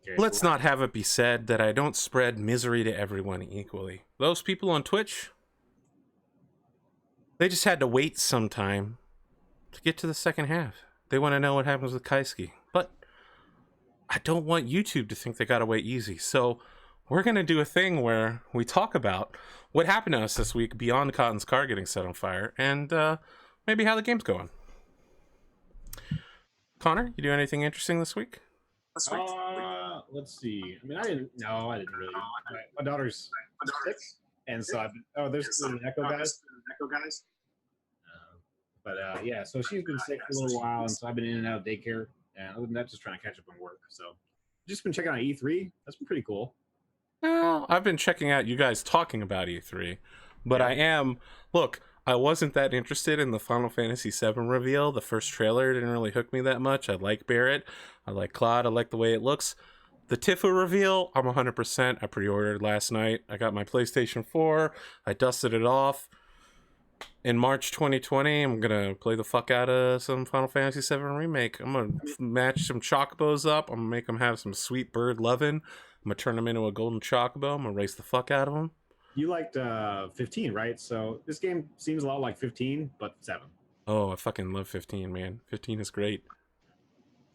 Okay, Let's not have it be said that I don't spread misery to everyone equally. Those people on Twitch, they just had to wait some time to get to the second half. They want to know what happens with Kaisuke. But I don't want YouTube to think they got away easy. So we're going to do a thing where we talk about what happened to us this week beyond Cotton's car getting set on fire and maybe how the game's going. Connor, you do anything interesting this week? Let's see. I mean, I didn't really. My daughter's 6, and so I've been. Oh, there's an echo, guys. Yeah, so she's been sick for a little while, and so I've been in and out of daycare. And other than that, just trying to catch up on work. So, just been checking out E3. That's been pretty cool. Well, I've been checking out you guys talking about E3, but yeah. I wasn't that interested in the Final Fantasy VII reveal. The first trailer didn't really hook me that much. I like Barrett. I like Claude. I like the way it looks. The Tifa reveal, I'm 100%. I pre-ordered last night. I got my PlayStation 4. I dusted it off. In March 2020, I'm going to play the fuck out of some Final Fantasy VII Remake. I'm going to match some chocobos up. I'm going to make them have some sweet bird loving. I'm going to turn them into a golden chocobo. I'm going to race the fuck out of them. You liked 15, right? So this game seems a lot like 15, but 7. Oh, I fucking love 15, man. 15 is great.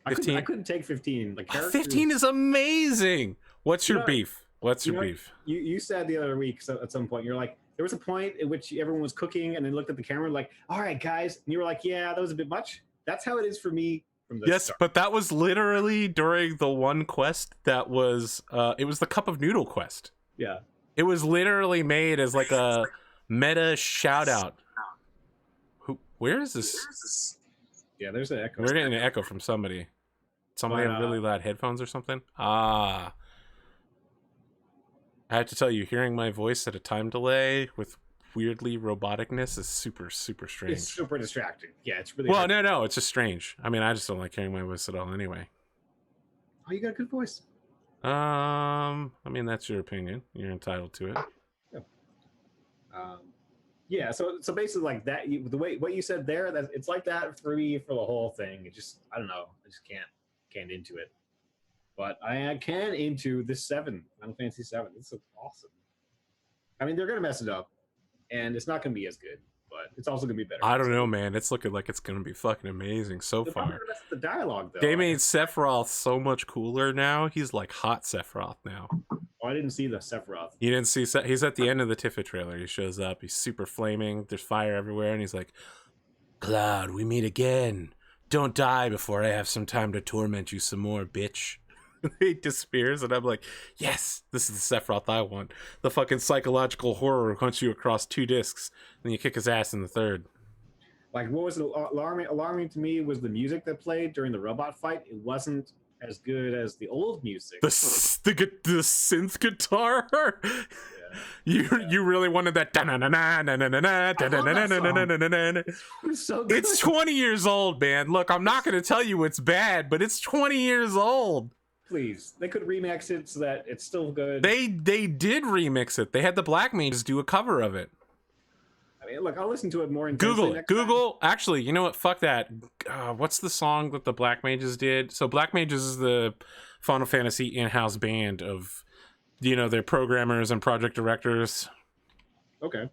15? I couldn't take 15. Like 15 is amazing. What's your beef? What's your beef? You said the other week at some point, you're like, there was a point at which everyone was cooking and then looked at the camera like, all right, guys. And you were like, yeah, that was a bit much. That's how it is for me from the start. But that was literally during the one quest that was, it was the Cup of Noodle quest. Yeah. It was literally made as like a meta shout out. Where is this? Yeah, there's an echo. We're getting an echo from somebody. Somebody have really loud headphones or something? Ah. I have to tell you, hearing my voice at a time delay with weirdly roboticness is super, super strange. It's super distracting. Yeah, it's really well, no, it's just strange. I mean, I just don't like hearing my voice at all anyway. Oh, you got a good voice. I mean, that's your opinion. You're entitled to it. Yeah. So basically, like that, the way what you said there, that it's like that for me for the whole thing. It just, I don't know, I just can't into it. But I can into this 7, Final Fantasy 7. This is awesome. I mean, they're gonna mess it up, and it's not gonna be as good, but it's also gonna be better. I don't know, man. It's looking like it's gonna be fucking amazing so far. The dialogue, though. They made Sephiroth so much cooler now. He's like hot Sephiroth now. Oh, I didn't see the Sephiroth. You didn't see? He's at the end of the Tifa trailer. He shows up. He's super flaming. There's fire everywhere, and he's like, "Cloud, we meet again. Don't die before I have some time to torment you some more, bitch." He disappears, and I'm like, yes, this is the Sephiroth I want. The fucking psychological horror hunts you across 2 discs, and you kick his ass in the 3rd. Like, what was alarming to me was the music that played during the robot fight. It wasn't as good as the old music. The synth guitar. Yeah. You really wanted that. So good. It's 20 years old, man. Look, I'm not going to tell you it's bad, but it's 20 years old. Please, they could remix it so that it's still good. They did remix it. They had the Black Mages do a cover of it. I mean, look, I'll listen to it more intensely. Google. Actually, you know what? Fuck that. What's the song that the Black Mages did? So Black Mages is the Final Fantasy in-house band of, their programmers and project directors. Okay.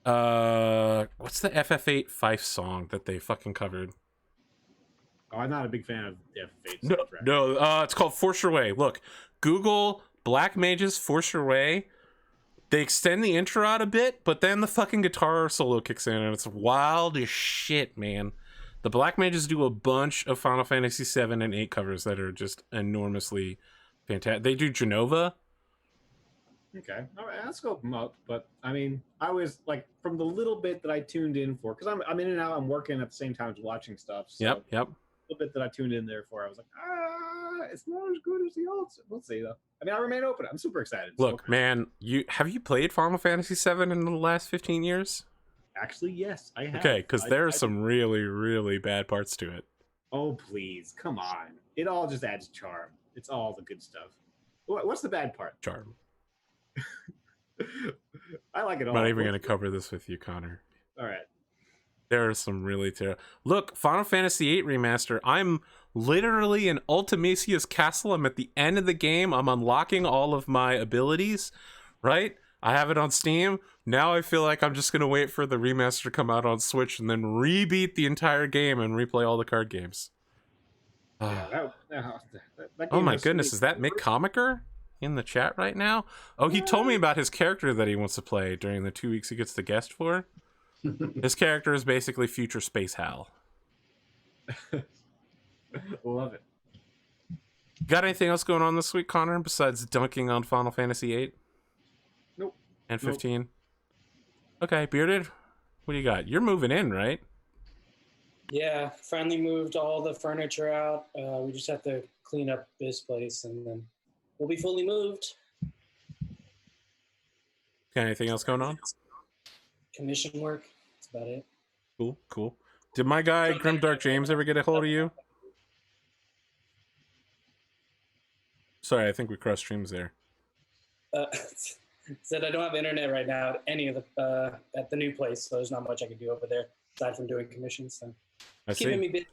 What's the FF8 Fife song that they fucking covered? Oh, I'm not a big fan of the FF8 soundtrack. No, it's called Force Your Way. Look, Google Black Mages Force Your Way. They extend the intro out a bit, but then the fucking guitar solo kicks in, and it's wild as shit, man. The Black Mages do a bunch of Final Fantasy 7 and 8 covers that are just enormously fantastic. They do Genova. Okay, all right, let's go them up. But I mean, I was like, from the little bit that I tuned in for, because I'm in and out, I'm working at the same time as watching stuff. So Yep. The little bit that I tuned in there for, I was like, it's not as good as the old. We'll see though. I mean, I remain open. I'm super excited. Look, man, have you played Final Fantasy 7 in the last 15 years? Actually, yes, I have. Okay, because there are some really, really bad parts to it. Oh, please, come on! It all just adds charm. It's all the good stuff. What's the bad part? Charm. I like it all. I'm not even going to cover this with you, Connor. All right. There are some really terrible. Look, Final Fantasy VIII Remaster. I'm literally in Ultimasia's castle. I'm at the end of the game. I'm unlocking all of my abilities, right? I have it on Steam. Now I feel like I'm just going to wait for the remaster to come out on Switch and then rebeat the entire game and replay all the card games. Yeah, that Oh game my has so goodness, many is that Mick Comiker in the chat right now? Oh, he told me about his character that he wants to play during the 2 weeks he gets the guest for. His character is basically future Space Hal. Love it. Got anything else going on this week, Connor, besides dunking on Final Fantasy VIII? Nope. And 15? Nope. Okay, Bearded, what do you got? You're moving in, right? Yeah, finally moved all the furniture out. We just have to clean up this place, and then we'll be fully moved. Got anything else going on? Commission work. That's about it. Cool. Did my guy Grimdark James ever get a hold of you? Sorry, I think we crossed streams there. Said I don't have internet right now at any of the at the new place, so there's not much I can do over there aside from doing commissions. So I see. keeping me busy.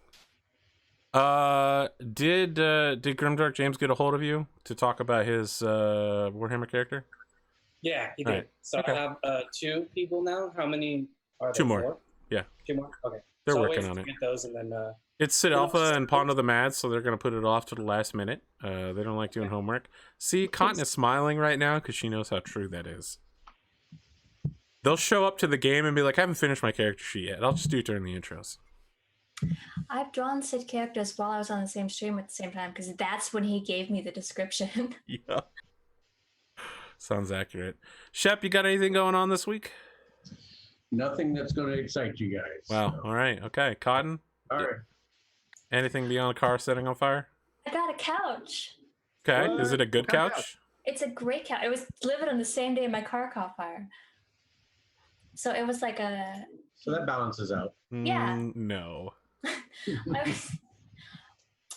Did Grimdark James get a hold of you to talk about his Warhammer character? Yeah, he did. Right. So Okay. I have 2 people now. How many are there? 2 more. 4? Yeah. 2 more. Okay. They're so working I'll wait on to it. Get those, and then It's Sid Alpha and Pond of the Mad, so they're going to put it off to the last minute. They don't like doing homework. See, Cotton is smiling right now because she knows how true that is. They'll show up to the game and be like, I haven't finished my character sheet yet. I'll just do it during the intros. I've drawn Sid characters while I was on the same stream at the same time because that's when he gave me the description. Yeah. Sounds accurate. Shep, you got anything going on this week? Nothing that's going to excite you guys. Wow. So. All right. Okay. Cotton? All right. Anything beyond a car setting on fire? I got a couch. Okay. Is it a good What kind of couch? It's a great couch. It was delivered on the same day my car caught fire. So it was like a... So that balances out. Yeah. No.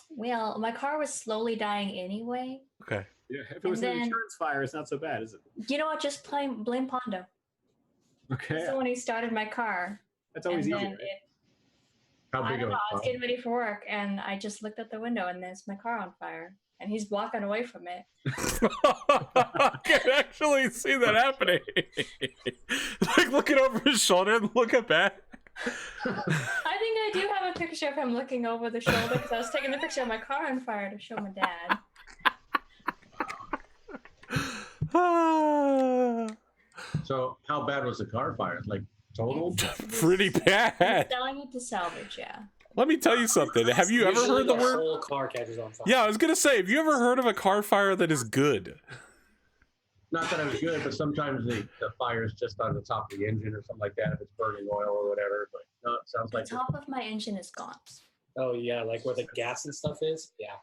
Well, my car was slowly dying anyway. Okay. Yeah, if it was an insurance fire, it's not so bad, is it? You know what? Just blame Pondo. Okay. He's the one who started my car. That's always and easy. then Right? How I big don't of know. a I was car? getting ready for work, and I just looked out the window, and there's my car on fire. And he's walking away from it. I can actually see that happening. Like looking over his shoulder and looking back. I think I do have a picture of him looking over the shoulder because I was taking the picture of my car on fire to show my dad. So how bad was the car fire? Like total? Pretty bad. Selling it to salvage, yeah. Let me tell you something. Have you ever usually heard the word? whole car catches on fire. Yeah, I was gonna say, have you ever heard of a car fire that is good? Not that it was good, but sometimes the fire is just on the top of the engine or something like that if it's burning oil or whatever. But no, it sounds The like top of my engine is gone. Oh yeah, like where the gas and stuff is. Yeah.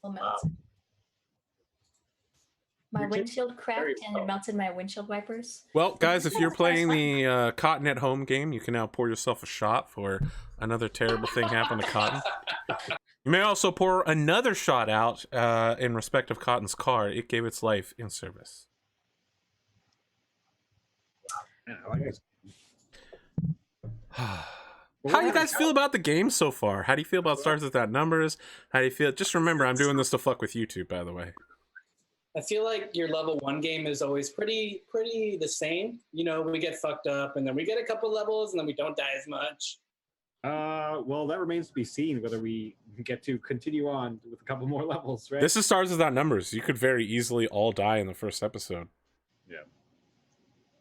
Full melted. My You're taking windshield very cracked and well. it melted my windshield wipers. Well, guys, if you're playing the Cotton at Home game, you can now pour yourself a shot for another terrible thing happened to Cotton. You may also pour another shot out in respect of Cotton's car. It gave its life in service. Yeah, I like it. How do you guys feel about the game so far? How do you feel about Stars Without Numbers? How do you feel? Just remember, I'm doing this to fuck with YouTube, by the way. I feel like your level 1 game is always pretty the same. You know, we get fucked up and then we get a couple levels and then we don't die as much. Well, that remains to be seen whether we get to continue on with a couple more levels, right? This is Stars Without Numbers. You could very easily all die in the first episode. Yeah.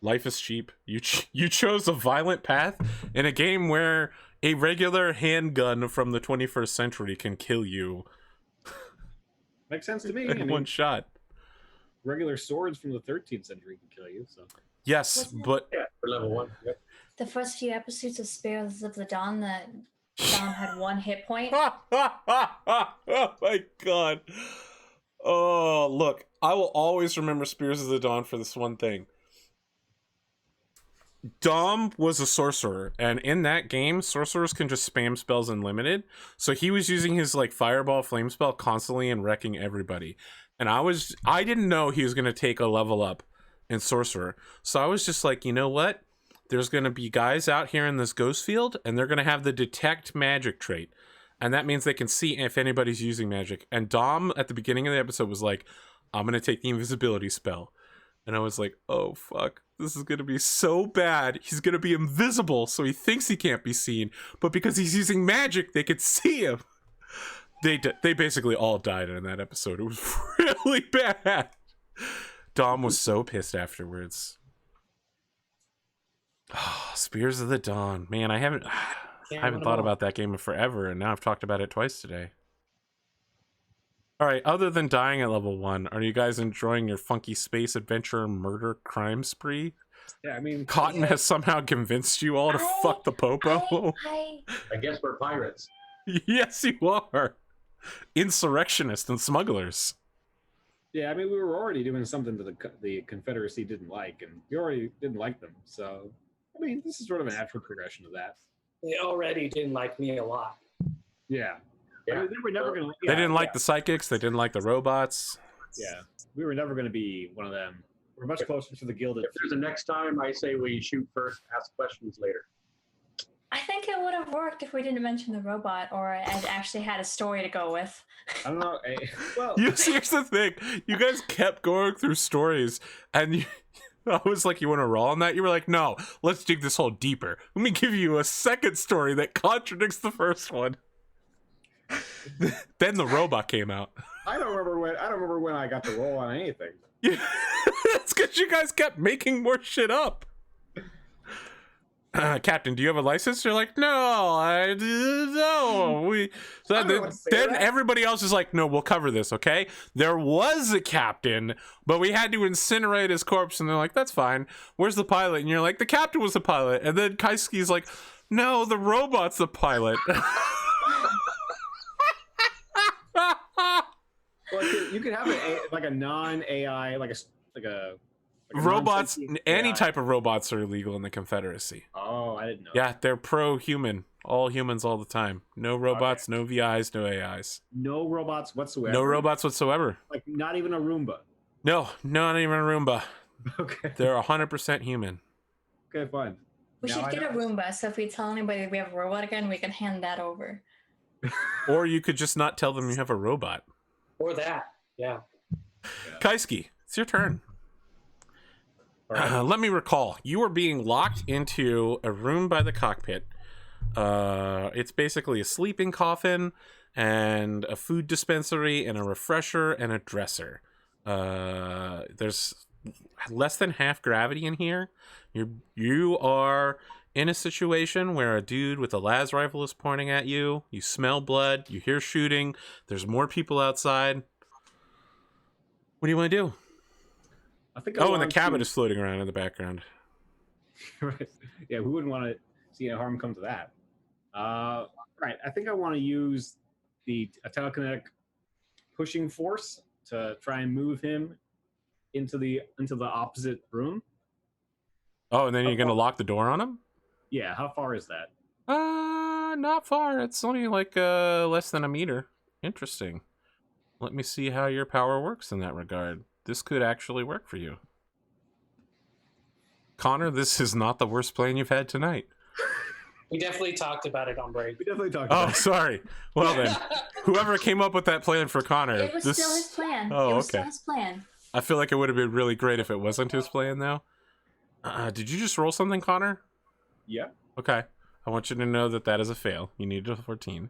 Life is cheap. You chose a violent path in a game where a regular handgun from the 21st century can kill you Makes sense to me. in one shot. Regular swords from the 13th century can kill you. So Yes, but yeah, for level 1. Yep. The first few episodes of Spears of the Dawn that Dom had 1 hit point. oh my god. Oh, look, I will always remember Spears of the Dawn for this one thing. Dom was a sorcerer, and in that game, sorcerers can just spam spells unlimited. So he was using his like fireball flame spell constantly and wrecking everybody. And I didn't know he was gonna take a level up in sorcerer. So I was just like, you know what? there's going to be guys out here in this ghost field, and they're going to have the detect magic trait. And that means they can see if anybody's using magic. And Dom, at the beginning of the episode, was like, I'm going to take the invisibility spell. And I was like, oh, fuck. This is going to be so bad. He's going to be invisible, so he thinks he can't be seen. But because he's using magic, they could see him. They basically all died in that episode. It was really bad. Dom was so pissed afterwards. Oh, Spears of the Dawn. Man, I haven't thought about that game in forever, and now I've talked about it twice today. All right, other than dying at level 1, are you guys enjoying your funky space adventure murder crime spree? Yeah, I mean, Cotton has somehow convinced you all to fuck the popo. I guess we're pirates. Yes, you are. Insurrectionists and smugglers. Yeah, I mean, we were already doing something that the Confederacy didn't like, and we already didn't like them. So, I mean, this is sort of a natural progression of that. They already didn't like me a lot. Yeah. Yeah. I mean, they were never going to... They didn't like the psychics. They didn't like the robots. Yeah. We were never going to be one of them. We're much closer to the Gilded. If there's a next time, I say we shoot first, ask questions later. I think it would have worked if we didn't mention the robot, or I actually had a story to go with. I don't know. Well, Here's the thing. You guys kept going through stories, and I was like, you want to roll on that? You were like, no, let's dig this hole deeper. Let me give you a second story that contradicts the first one. Then the robot came out. I don't remember when I got to roll on anything. Yeah, that's because you guys kept making more shit up. Captain, do you have a license? You're like, no, no. Then everybody else is like, no, we'll cover this, okay? There was a captain, but we had to incinerate his corpse, and they're like, that's fine. Where's the pilot? And you're like, the captain was the pilot. And then Kaisuke's like, no, the robot's the pilot. Well, you could have a non-AI, like a robots, non-sentient any AI. type of robots are illegal in the Confederacy. Oh, I didn't know. Yeah, they're pro-human. All humans all the time. No robots, no VIs, no AIs. No robots whatsoever. No robots whatsoever. Like not even a Roomba. No, not even a Roomba. Okay. They're 100% human. Okay, fine. We Now should I get a know. Roomba, so if we tell anybody we have a robot again, we can hand that over. Or you could just not tell them you have a robot. Or that. Yeah. Kaisuke, it's your turn. All right. Let me recall. You were being locked into a room by the cockpit. It's basically a sleeping coffin and a food dispensary and a refresher and a dresser. There's less than half gravity in here. You are in a situation where a dude with a las rifle is pointing at you. You smell blood. You hear shooting. There's more people outside. What do you want to do? I think. And the cabin is floating around in the background. Right. Yeah, we wouldn't want to see any harm come to that. Right. I think I want to use a telekinetic pushing force to try and move him into the opposite room. Oh, and then you're gonna lock the door on him? Yeah. How far is that? Not far. It's only like less than a meter. Interesting. Let me see how your power works in that regard. This could actually work for you. Connor, this is not the worst plan you've had tonight. We definitely talked about it on break. We definitely talked Oh, about it. sorry. Well then, whoever came up with that plan for Connor, It was this... still his plan. Oh, It was okay. still his plan. I feel like it would have been really great if it wasn't his plan, though. Did you just roll something, Connor? Yeah. Okay. I want you to know that is a fail. You needed a 14.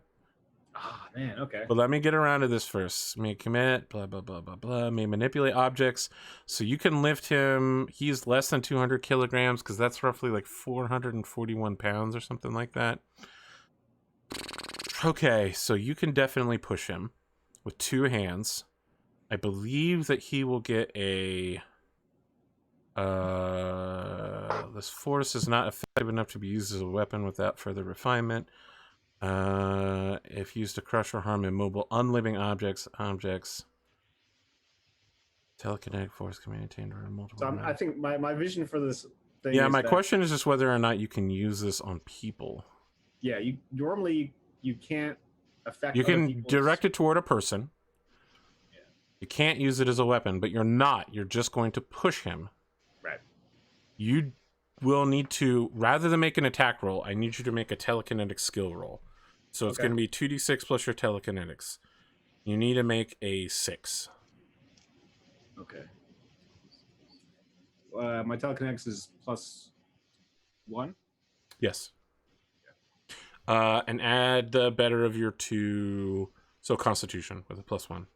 Ah, man. Okay. But let me get around to this first. May commit, blah, blah, blah, blah, blah. May manipulate objects. So you can lift him. He's less than 200 kilograms because that's roughly like 441 pounds or something like that. Okay, so you can definitely push him with 2 hands. I believe that he will get a... this force is not effective enough to be used as a weapon without further refinement. If used to crush or harm immobile, unliving objects, telekinetic force can be maintained over multiple. So I think my vision for this thing. Yeah, is my that, question is just whether or not you can use this on people. Yeah, you normally you can't affect. You other can people's- direct it toward a person. Yeah. You can't use it as a weapon, but you're just going to push him. Right. You will need to, rather than make an attack roll, I need you to make a telekinetic skill roll. So it's going to be 2d6 plus your telekinetics. You need to make a 6. Okay. My telekinetics is +1. Yes. And add the better of your 2, so Constitution with a +1.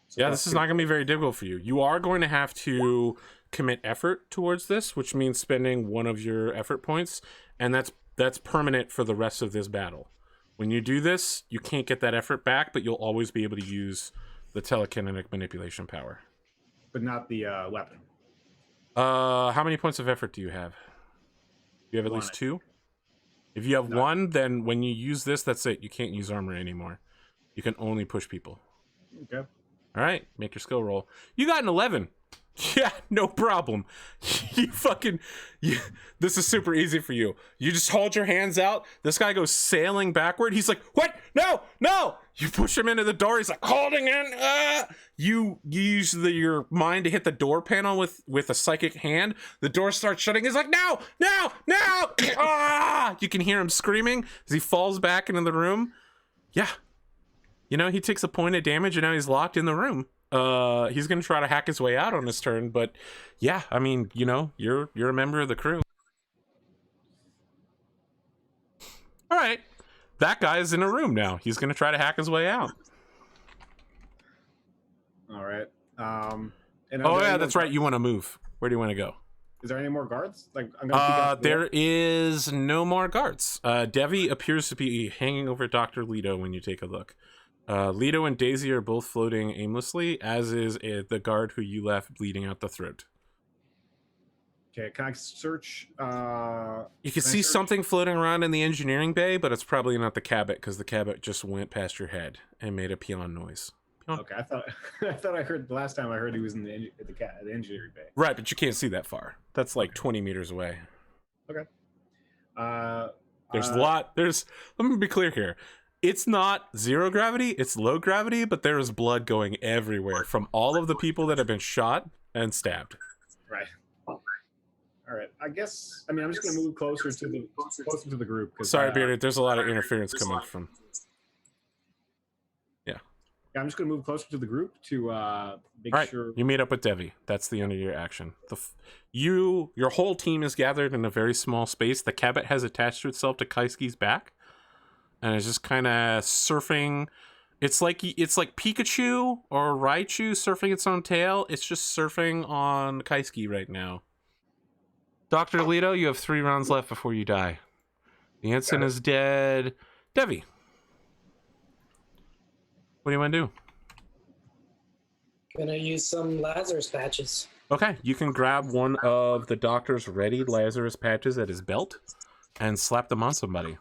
So Yeah, this is not going to be very difficult for you. You are going to have to commit effort towards this, which means spending one of your effort points, and that's permanent for the rest of this battle. When you do this, you can't get that effort back, but you'll always be able to use the telekinetic manipulation power. But not the weapon. How many points of effort do you have? You have at least 2? If you have 1, then when you use this, that's it. You can't use armor anymore. You can only push people. Okay. All right, make your skill roll. You got an 11. Yeah, no problem. This is super easy for you. You just hold your hands out. This guy goes sailing backward. He's like, what? No, no. You push him into the door. He's like, holding in. You use your mind to hit the door panel with a psychic hand. The door starts shutting. He's like, no, no, no. You can hear him screaming as he falls back into the room. Yeah. You know, he takes a point of damage and now he's locked in the room. He's gonna try to hack his way out on this turn, but yeah, I mean, you know, you're a member of the crew. All right, that guy's in a room now. He's gonna try to hack his way out. All right. Oh yeah, that's right. You want to move. Where do you want to go? Is there any more guards? Like, I'm gonna there is no more guards. Devi appears to be hanging over Dr. Leeto when you take a look. Leeto and Daisy are both floating aimlessly, as is the guard who you left bleeding out the throat. Okay, can I search? You can see something floating around in the engineering bay, but it's probably not the cabot, because the cabot just went past your head and made a peon noise. Peon. Okay, I thought I heard the last time I heard he was in the engineering bay. Right, but you can't see that far. That's like 20 meters away. Okay. There's a lot. Let me be clear here. It's not 0 gravity, it's low gravity, but there is blood going everywhere from all of the people that have been shot and stabbed. Right. All right. I'm just gonna move closer to the group. Sorry, Bearded. There's a lot of interference coming from. Yeah. I'm just gonna move closer to the group to make sure. You meet up with Devi. That's the end of your action. Your whole team is gathered in a very small space. The cabot has attached itself to Kaisuke's back. And it's just kind of surfing. It's like Pikachu or Raichu surfing its own tail. It's just surfing on Kaisuke right now. Dr. Leeto, you have 3 rounds left before you die. The ensign is dead. Devi, what do you want to do? Gonna use some Lazarus patches. Okay, you can grab one of the doctor's ready Lazarus patches at his belt and slap them on somebody.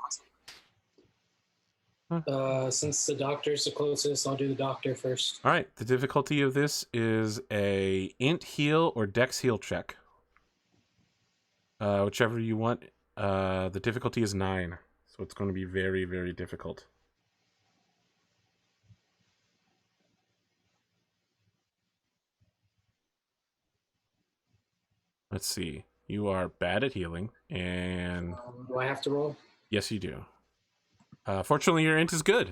Since the doctor's the closest, I'll do the doctor first. All right. The difficulty of this is a int heal or dex heal check. Whichever you want. The difficulty is 9, so it's going to be very, very difficult. Let's see. You are bad at healing, and do I have to roll? Yes, you do. Fortunately, your int is good.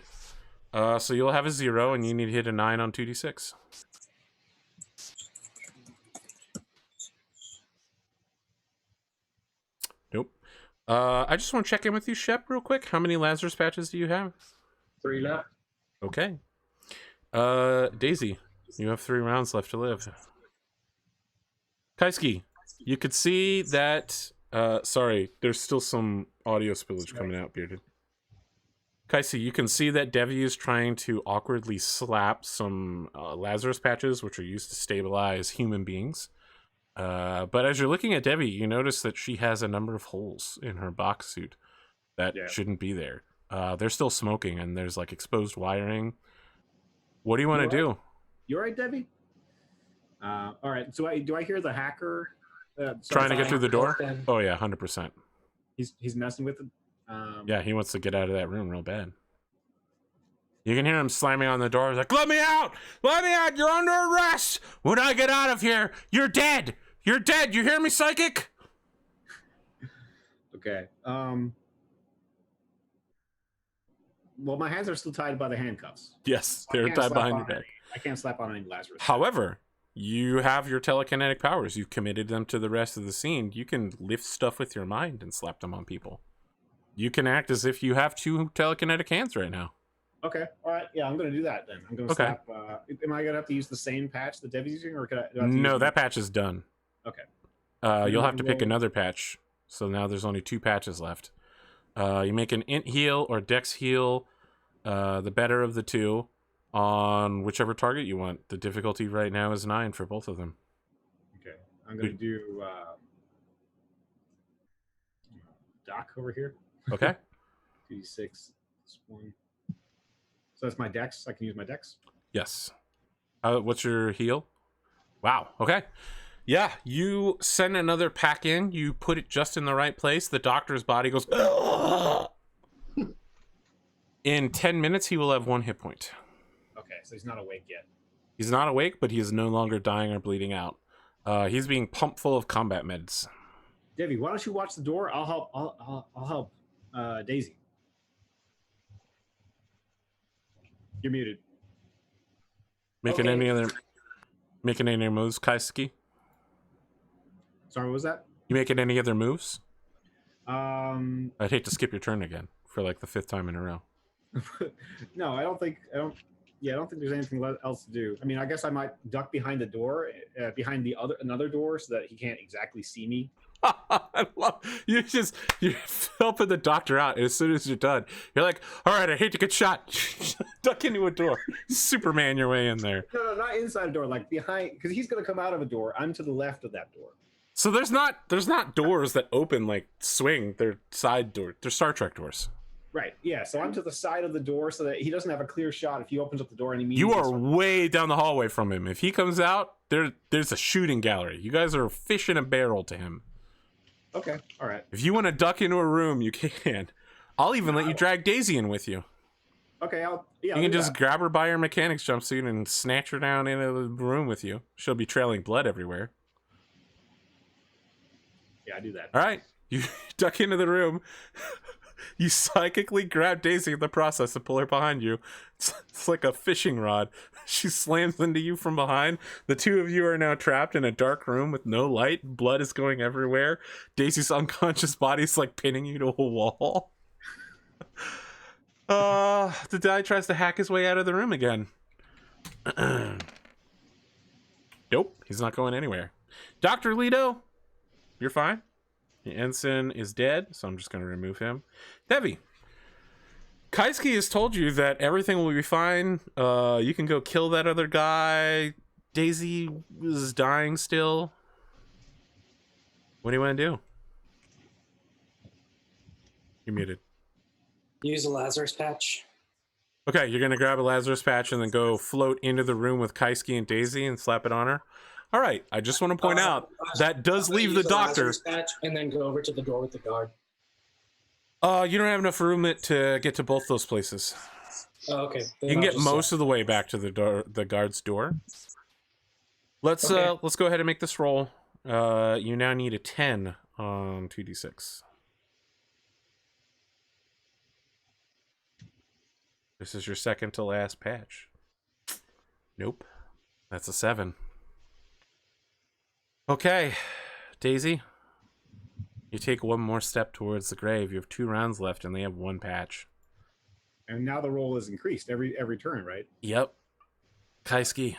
So you'll have a 0, and you need to hit a 9 on 2d6. Nope. I just want to check in with you, Shep, real quick. How many Lazarus patches do you have? 3 left. Okay. Daisy, you have 3 rounds left to live. Kaisuke, you could see that... sorry, there's still some audio spillage coming out, Bearded. Kaisuke, you can see that Devi is trying to awkwardly slap some Lazarus patches, which are used to stabilize human beings. But as you're looking at Devi, you notice that she has a number of holes in her box suit that shouldn't be there. They're still smoking, and there's like exposed wiring. What do you want to do? You all right, Devi? All right. So do I hear the hacker trying to get through the door? Oh yeah, 100%. He's messing with it. Yeah, he wants to get out of that room real bad. You can hear him slamming on the door. He's like, "Let me out! Let me out! You're under arrest! When I get out of here, you're dead! You're dead! You hear me, Psychic?" Okay. Well, my hands are still tied by the handcuffs. Yes, So I they're can't tied slap behind on your back. I can't slap on any Lazarus. However, you have your telekinetic powers. You've committed them to the rest of the scene. You can lift stuff with your mind and slap them on people. You can act as if you have 2 telekinetic hands right now. Okay. All right. Yeah, I'm going to do that then. I'm going to Okay. slap. Am I going to have to use the same patch that Debbie's using, or do I have to No, use that patch is done. Okay. You'll have to pick roll. another patch. So now there's only 2 patches left. You make an int heal or dex heal, the better of the 2, on whichever target you want. The difficulty right now is 9 for both of them. Okay. I'm going to do Doc over here. Okay. 2d6. 1. So that's my dex. I can use my dex. Yes. What's your heal? Wow. Okay. Yeah, you send another pack in. You put it just in the right place. The doctor's body goes. In 10 minutes, he will have 1 hit point. Okay, so he's not awake yet. He's not awake, but he is no longer dying or bleeding out. He's being pumped full of combat meds. Debbie, why don't you watch the door? I'll help. I'll help Daisy. You're muted. Making Okay. any other moves, Kaisuke? Sorry, what was that? You making any other moves? Um, I'd hate to skip your turn again for like the 5th time in a row. no, I don't think there's anything else to do. I mean, I guess I might duck behind the door, behind another door, so that he can't exactly see me. I love you're helping the doctor out, and as soon as you're done, you're like, all right, I hate to get shot. Duck into a door. Superman your way in there. No, not inside a door, like behind, because he's gonna come out of a door. I'm to the left of that door. So there's not doors that open like swing. They're side doors. They're Star Trek doors. Right. Yeah. So I'm to the side of the door, so that he doesn't have a clear shot if he opens up the door and he You are way down the hallway from him. If he comes out, there's a shooting gallery. You guys are a fish in a barrel to him. Okay. All right. If you want to duck into a room, you can. I'll even let you drag Daisy in with you. Okay. You can just grab her by her mechanics jumpsuit and snatch her down into the room with you. She'll be trailing blood everywhere. Yeah, I do that. All right. You duck into the room. You psychically grab Daisy in the process and pull her behind you. It's like a fishing rod. She slams into you from behind. The 2 of you are now trapped in a dark room with no light. Blood is going everywhere. Daisy's unconscious body's like pinning you to a wall. The guy tries to hack his way out of the room again. Nope, he's not going anywhere. Dr. Leeto, you're fine. The ensign is dead, so I'm just going to remove him. Debbie, Kaisuke has told you that everything will be fine. You can go kill that other guy. Daisy is dying still. What do you want to do? You're muted. Use a Lazarus patch. Okay, you're going to grab a Lazarus patch and then go float into the room with Kaisuke and Daisy and slap it on her. All right, I just want to point out that does leave the Use a doctor. Lazarus patch and then go over to the door with the guard. You don't have enough room to get to both those places. Oh, okay. You can get most of the way back to the guard's door. Let's go ahead and make this roll. You now need a 10 on 2d6. This is your second to last patch. Nope. That's a 7. Okay, Daisy. You take one more step towards the grave. You have 2 rounds left, and they have 1 patch. And now the roll is increased every turn, right? Yep. Kaisuke,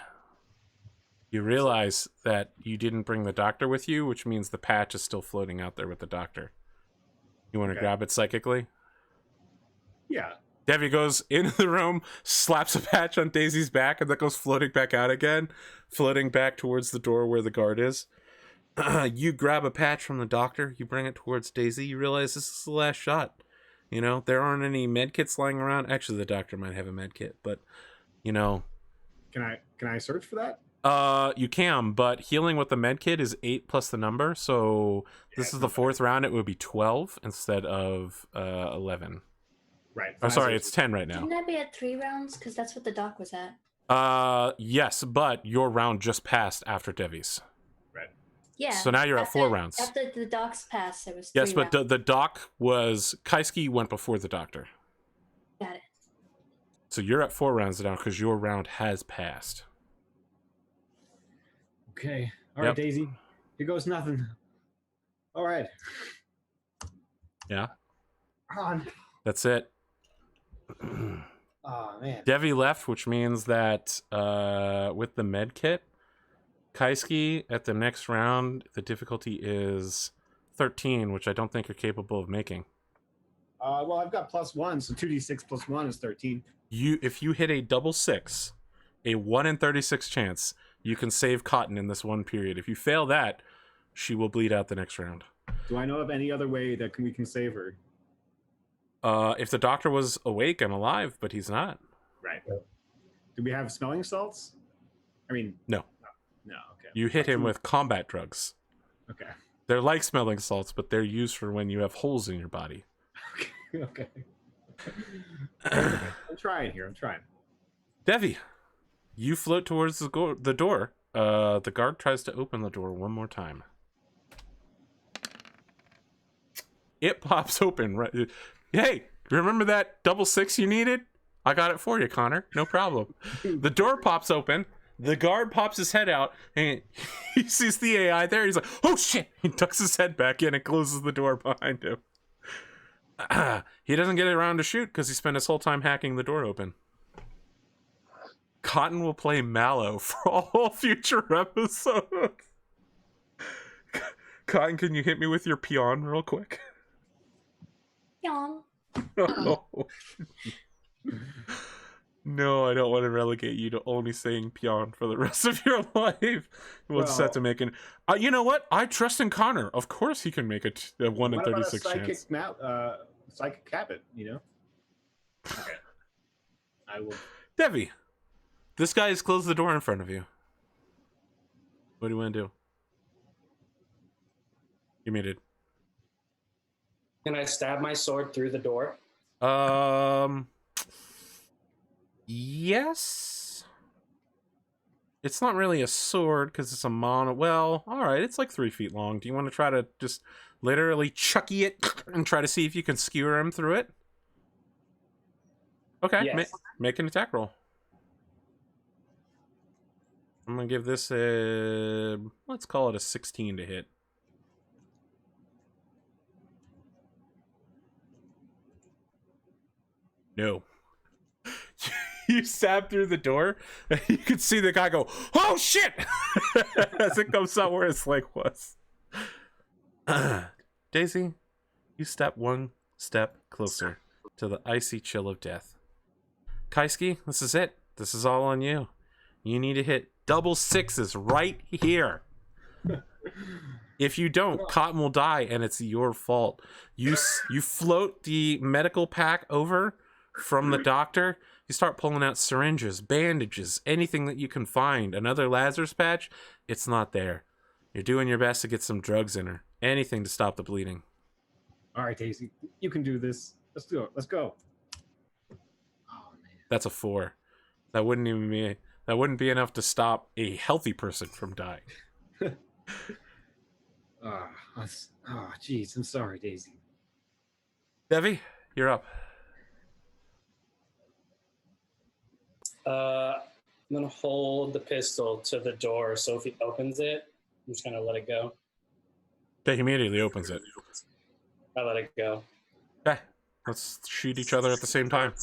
you realize that you didn't bring the doctor with you, which means the patch is still floating out there with the doctor. You want to grab it psychically? Yeah. Debbie goes into the room, slaps a patch on Daisy's back, and that goes floating back out again, floating back towards the door where the guard is. You grab a patch from the doctor, you bring it towards Daisy, you realize this is the last shot. You know, there aren't any medkits lying around. Actually, the doctor might have a medkit, but, you know. Can I search for that? You can, but healing with the medkit is 8 plus the number, so this is the 4th round, it would be 12 instead of 11. Right. Oh, sorry, it's 10 right now. Didn't that be at 3 rounds? Because that's what the doc was at. Yes, but your round just passed after Devi's. Right. Yeah. So now you're at 4 rounds. After the doc's pass, there was Yes, 3 but rounds. the doc was Kaisuke went before the doctor. Got it. So you're at 4 rounds now because your round has passed. Okay. All right, Yep. Daisy. Here goes nothing. All right. Yeah. On. That's it. Oh man. Devi left, which means that with the med kit, Kaisuke at the next round, the difficulty is 13, which I don't think you're capable of making. Well, I've got +1, so 2d6 + 1 is 13. If you hit a double 6, a 1 in 36 chance, you can save Cotton in this one period. If you fail that, she will bleed out the next round. Do I know of any other way that we can save her? If the doctor was awake and alive, but he's not. Right. Do we have smelling salts? I mean, No. No. Okay. You hit him with combat drugs. Okay. They're like smelling salts, but they're used for when you have holes in your body. Okay. I'm trying here. I'm trying. Devi, you float towards the door. The guard tries to open the door one more time. It pops open. Right. Hey, remember that double 6 you needed? I got it for you, Connor. No problem. The door pops open. The guard pops his head out, and he sees the AI there. He's like, oh, shit! He tucks his head back in and closes the door behind him. He doesn't get around to shoot because he spent his whole time hacking the door open. Cotton will play Mallow for all future episodes. Cotton, can you hit me with your peon real quick? Yawn. Oh. No, I don't want to relegate you to only saying peon for the rest of your life. We'll just have to make an... you know what? I trust in Connor. Of course he can make a 1 in 36 chance. Psychic habit, you know? Okay. I will... Devi, this guy has closed the door in front of you. What do you want to do? You muted. Can I stab my sword through the door? Yes. It's not really a sword because it's a mono. Well, all right, it's like 3 feet long. Do you want to try to just literally chucky it and try to see if you can skewer him through it? Okay, Yes. make an attack roll. I'm gonna give this a, let's call it a 16 to hit. No. You stab through the door, and you can see the guy go, oh shit! As it comes out where his leg was. Daisy, you step 1 step closer to the icy chill of death. Kaisuke, this is it. This is all on you. You need to hit double 6s right here. If you don't, Cotton will die, and it's your fault. You float the medical pack over from the doctor. You start pulling out syringes, bandages, anything that you can find. Another Lazarus patch, it's not there. You're doing your best to get some drugs in her. Anything to stop the bleeding. All right, Daisy, you can do this. Let's do it. Let's go. Oh man. That's a 4. That wouldn't be enough to stop a healthy person from dying. Jeez, I'm sorry, Daisy. Devi, you're up. I'm gonna hold the pistol to the door, so if he opens it, I'm just gonna let it go. Okay, he immediately opens it. I let it go. Okay, let's shoot each other at the same time.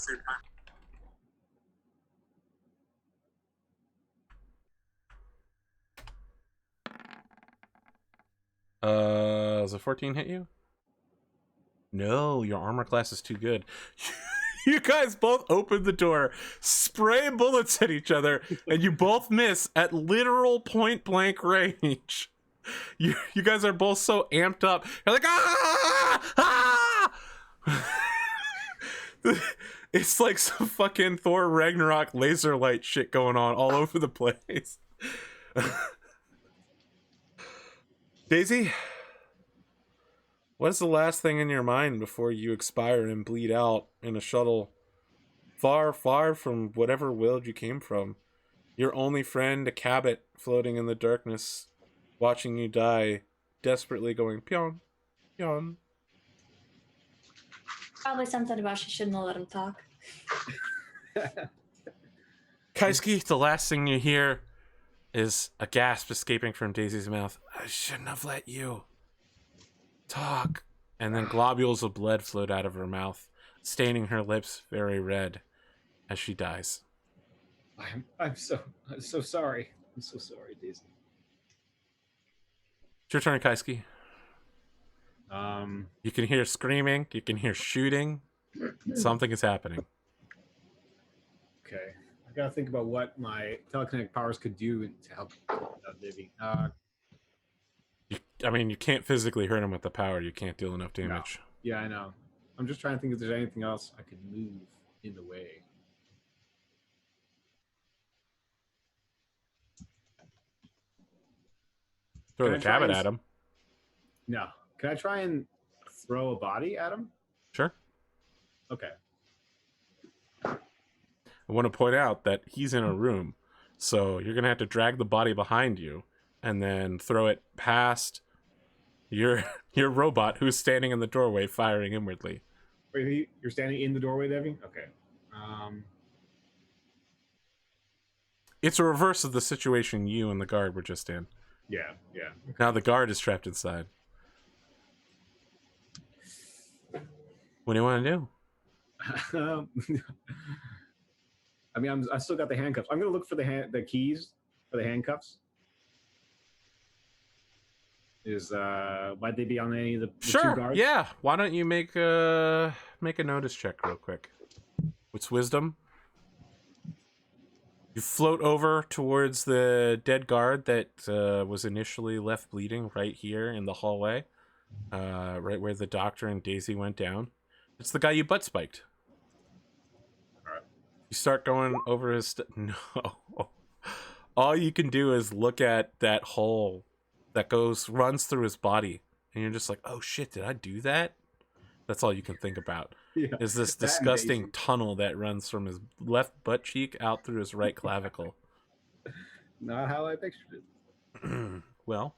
Does a 14 hit you? No, your armor class is too good. You guys both open the door, spray bullets at each other, and you both miss at literal point blank range. You guys are both so amped up. You're like, ah! It's like some fucking Thor Ragnarok laser light shit going on all over the place. Daisy, what is the last thing in your mind before you expire and bleed out in a shuttle far, far from whatever world you came from? Your only friend, a Cabot, floating in the darkness, watching you die, desperately going pyong, pyong. Probably something about she shouldn't have let him talk. Kaisuke, the last thing you hear is a gasp escaping from Daisy's mouth. I shouldn't have let you talk. And then globules of blood float out of her mouth, staining her lips very red as she dies. I'm so sorry. I'm so sorry, Daisy. It's your turn, Kaisuke. You can hear screaming. You can hear shooting. Something is happening. Okay. I gotta think about what my telekinetic powers could do to help Vivi. I mean, you can't physically hurt him with the power. You can't deal enough damage. No. Yeah, I know. I'm just trying to think if there's anything else I could move in the way. Throw the cabinet at him. No. Can I try and throw a body at him? Sure. Okay. I want to point out that he's in a room, so you're gonna have to drag the body behind you and then throw it past your robot who's standing in the doorway firing inwardly. Wait, you're standing in the doorway, Debbie? Okay. It's a reverse of the situation you and the guard were just in. Yeah. Now the guard is trapped inside. What do you want to do? I mean, I still got the handcuffs. I'm gonna look for the keys for the handcuffs. Might they be on any of the Sure. two guards? Yeah. Why don't you make a notice check real quick? What's wisdom? You float over towards the dead guard that was initially left bleeding right here in the hallway, right where the doctor and Daisy went down. It's the guy you butt spiked. All right. You start going over his... No. All you can do is look at that hole that runs through his body, and you're just like, oh shit, did I do that? That's all you can think about. Yeah, is this disgusting tunnel that runs from his left butt cheek out through his right clavicle. Not how I pictured it. Well,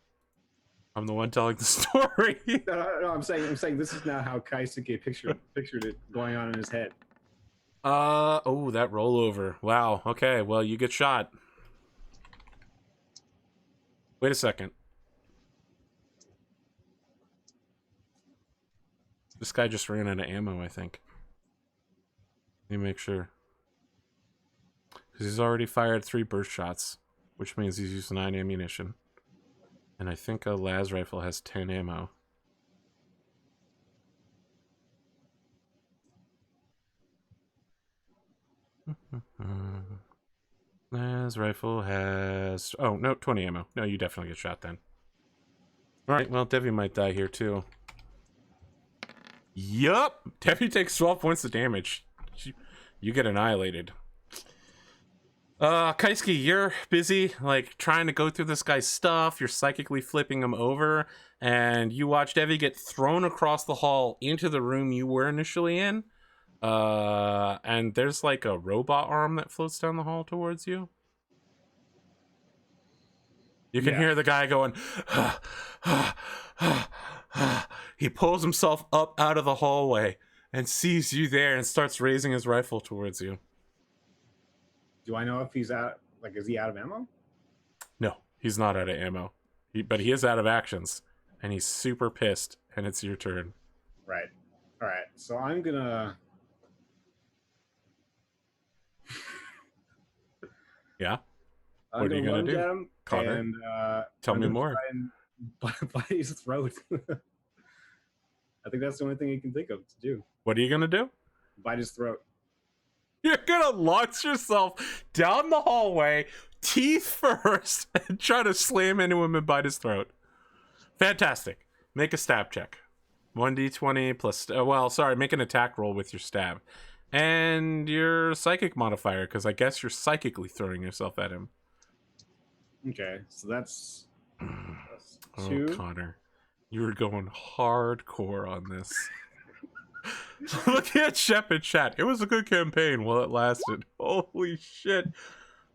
I'm the one telling the story. No, I'm saying this is not how Kaisuke pictured it going on in his head. Oh, that rollover. Wow. Okay, well, you get shot. Wait a second. This guy just ran out of ammo, I think. Let me make sure. Because he's already fired 3 burst shots, which means he's used 9 ammunition. And I think a las rifle has 10 ammo. Las rifle has... Oh, no, 20 ammo. No, you definitely get shot then. Alright, well, Devi might die here too. Yup! Devi takes 12 points of damage. You get annihilated. Kaisuke, you're busy, like, trying to go through this guy's stuff. You're psychically flipping him over, and you watch Devi get thrown across the hall into the room you were initially in. And there's, like, a robot arm that floats down the hall towards you. You can hear the guy going, He pulls himself up out of the hallway and sees you there and starts raising his rifle towards you. Do I know if he's out? Like, is he out of ammo? No, he's not out of ammo. But he is out of actions. And he's super pissed. And it's your turn. Right. All right. So I'm gonna... Yeah? What are you gonna do? Him Connor, and, tell me more. Bite his throat. I think that's the only thing he can think of to do. What are you gonna do? Bite his throat. You're gonna launch yourself down the hallway, teeth first, and try to slam into him and bite his throat. Fantastic. Make a stab check. 1d20 plus... make an attack roll with your stab. And your psychic modifier, because I guess you're psychically throwing yourself at him. Okay, so that's 2. Oh, Connor. You were going hardcore on this. Look at Shep in chat. It was a good campaign while it lasted. Holy shit.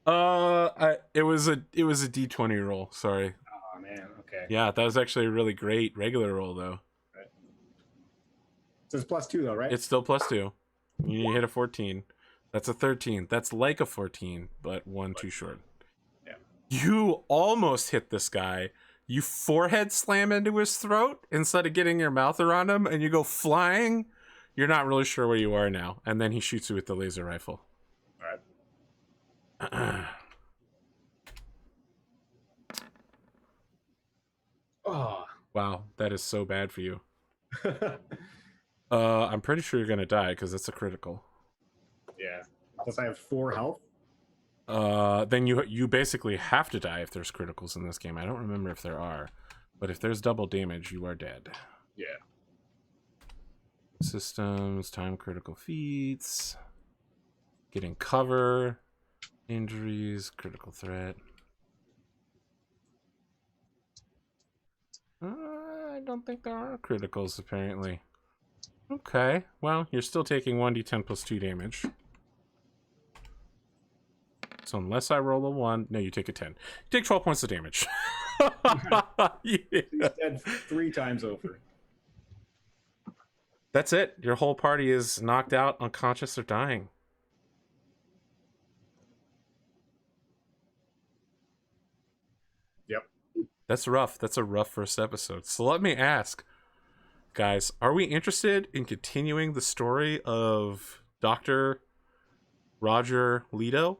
It was a D20 roll. Sorry. Oh man. Okay. Yeah, that was actually a really great regular roll, though. So it's +2 though, right? It's still +2. You hit a 14. That's a 13. That's like a 14, but one too short. Yeah. You almost hit this guy. You forehead slam into his throat instead of getting your mouth around him, and you go flying. You're not really sure where you are now. And then he shoots you with the laser rifle. All right. Oh. Wow, that is so bad for you. I'm pretty sure you're gonna die because it's a critical. Yeah. Plus I have 4 health. Then you basically have to die if there's criticals in this game. I don't remember if there are, but if there's double damage, you are dead. Yeah. Systems, time critical feats, getting cover, injuries, critical threat. I don't think there are criticals, apparently. Okay, well, you're still taking 1d10 plus 2 damage. So unless I roll a 1, no, you take a 10. You take 12 points of damage. Yeah. He's dead 3 times over. That's it. Your whole party is knocked out, unconscious, or dying. Yep. That's rough. That's a rough first episode. So let me ask, guys, are we interested in continuing the story of Dr. Rogr Leeto?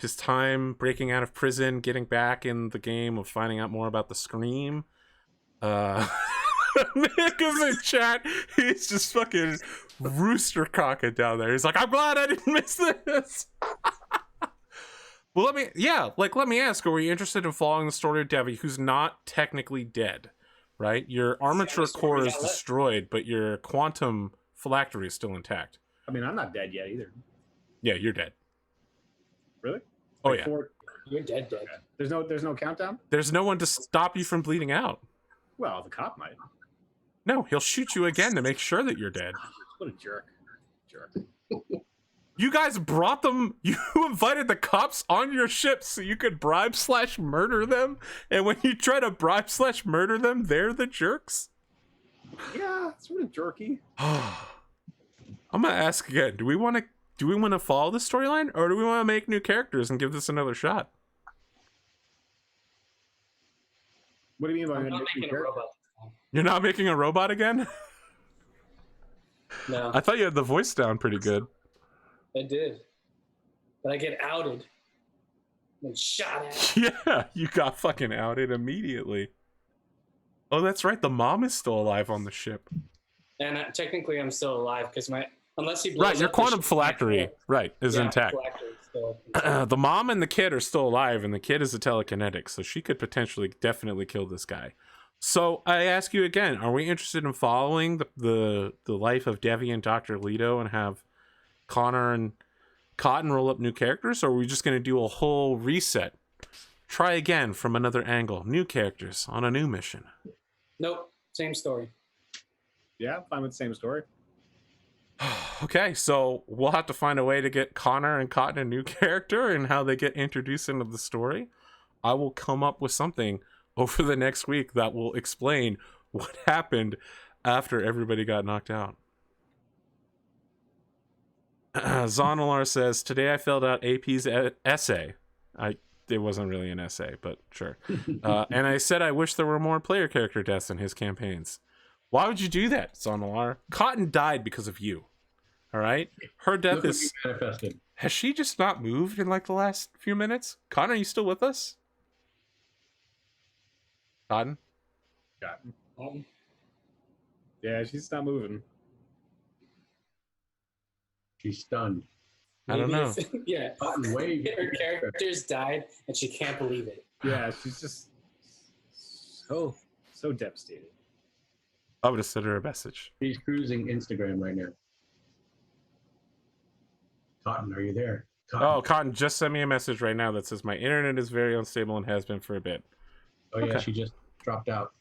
His time breaking out of prison, getting back in the game of finding out more about the Scream. Nick is in chat. He's just fucking rooster cocking down there. He's like, I'm glad I didn't miss this. Well, let me ask, are we interested in following the story of Devi, who's not technically dead, right? Your armature core is destroyed, but your quantum phylactery is still intact. I mean, I'm not dead yet either. Yeah, you're dead. Really? Oh, Like yeah. 4... You're dead. There's no countdown? There's no one to stop you from bleeding out. Well, the cop might. No, he'll shoot you again to make sure that you're dead. What a jerk. Jerk. You guys brought them, you invited the cops on your ship so you could bribe/murder them, and when you try to bribe/murder them, they're the jerks? Yeah, sort of jerky. I'm gonna ask again, do we want to follow the storyline, or do we want to make new characters and give this another shot? What do you mean by I'm not making making a robot. You're not making a robot again? No, I thought you had the voice down pretty good. I did. But I get outed and shot at. Yeah, you got fucking outed immediately. Oh, that's right, the mom is still alive on the ship. And technically, I'm still alive because unless he blows Right, your up the quantum ship, phylactery, right, is yeah, intact. phylactery is still The mom and the kid are still alive, and the kid is a telekinetic, so she could potentially definitely kill this guy. So I ask you again, are we interested in following the life of Devi and Dr. Leeto and have Connor and Cotton roll up new characters, or are we just going to do a whole reset? Try again from another angle, new characters on a new mission. Nope, same story. Yeah, fine with the same story. Okay, so we'll have to find a way to get Connor and Cotton a new character and how they get introduced into the story. I will come up with something over the next week that will explain what happened after everybody got knocked out. Zonalar says, today I filled out AP's essay. It wasn't really an essay, but sure. And I said I wish there were more player character deaths in his campaigns. Why would you do that, Zonalar? Cotton died because of you. All right? Her death Look what is... you manifested. Has she just not moved in like the last few minutes? Cotton, are you still with us? Cotton? Yeah, she's not moving. She's stunned. I don't know. Yeah, Cotton wave. her characters died, and she can't believe it. Yeah, she's just so devastated. I would have sent her a message. She's cruising Instagram right now. Cotton, are you there? Cotton. Oh, Cotton just sent me a message right now that says my internet is very unstable and has been for a bit. Oh, yeah, okay. she just dropped out.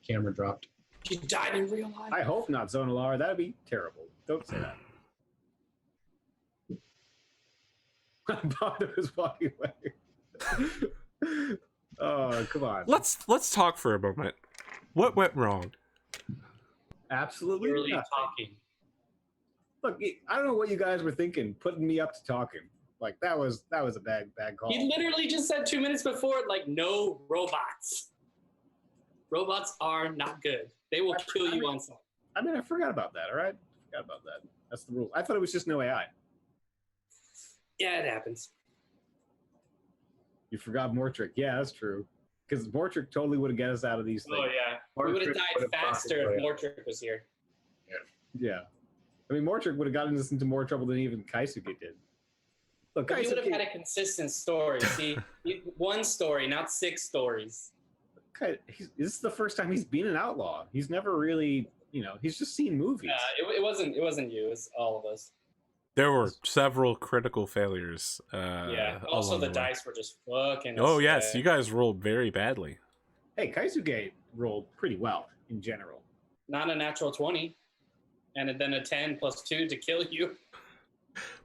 Camera dropped. She died in real life. I hope not, Zonalar. That'd be terrible. Don't say that. Bondo is walking away. Oh, come on. Let's talk for a moment. What went wrong? Absolutely Literally nothing. talking. Look, I don't know what you guys were thinking, putting me up to talking. Like that was a bad call. He literally just said 2 minutes before, like, no robots. Robots are not good. They will kill you on sight. I mean, I forgot about that. All right, forgot about that. That's the rule. I thought it was just no AI. Yeah, it happens. You forgot Mortrick. Yeah, that's true. Because Mortrick totally would have got us out of these things. Oh yeah, we would have died faster if Mortrick was here. Yeah. I mean, Mortrick would have gotten us into more trouble than even Kaisuke did. Look, But he would have Kaisuke, had a consistent story. See, one story, not 6 stories. this is the first time he's been an outlaw. He's never really, he's just seen movies. It wasn't you. It was all of us. There were several critical failures. Yeah. Also, the dice were just fucking. Oh yes, you guys rolled very badly. Hey, Kaisuke rolled pretty well in general. Not a natural 20, and then a 10 plus 2 to kill you.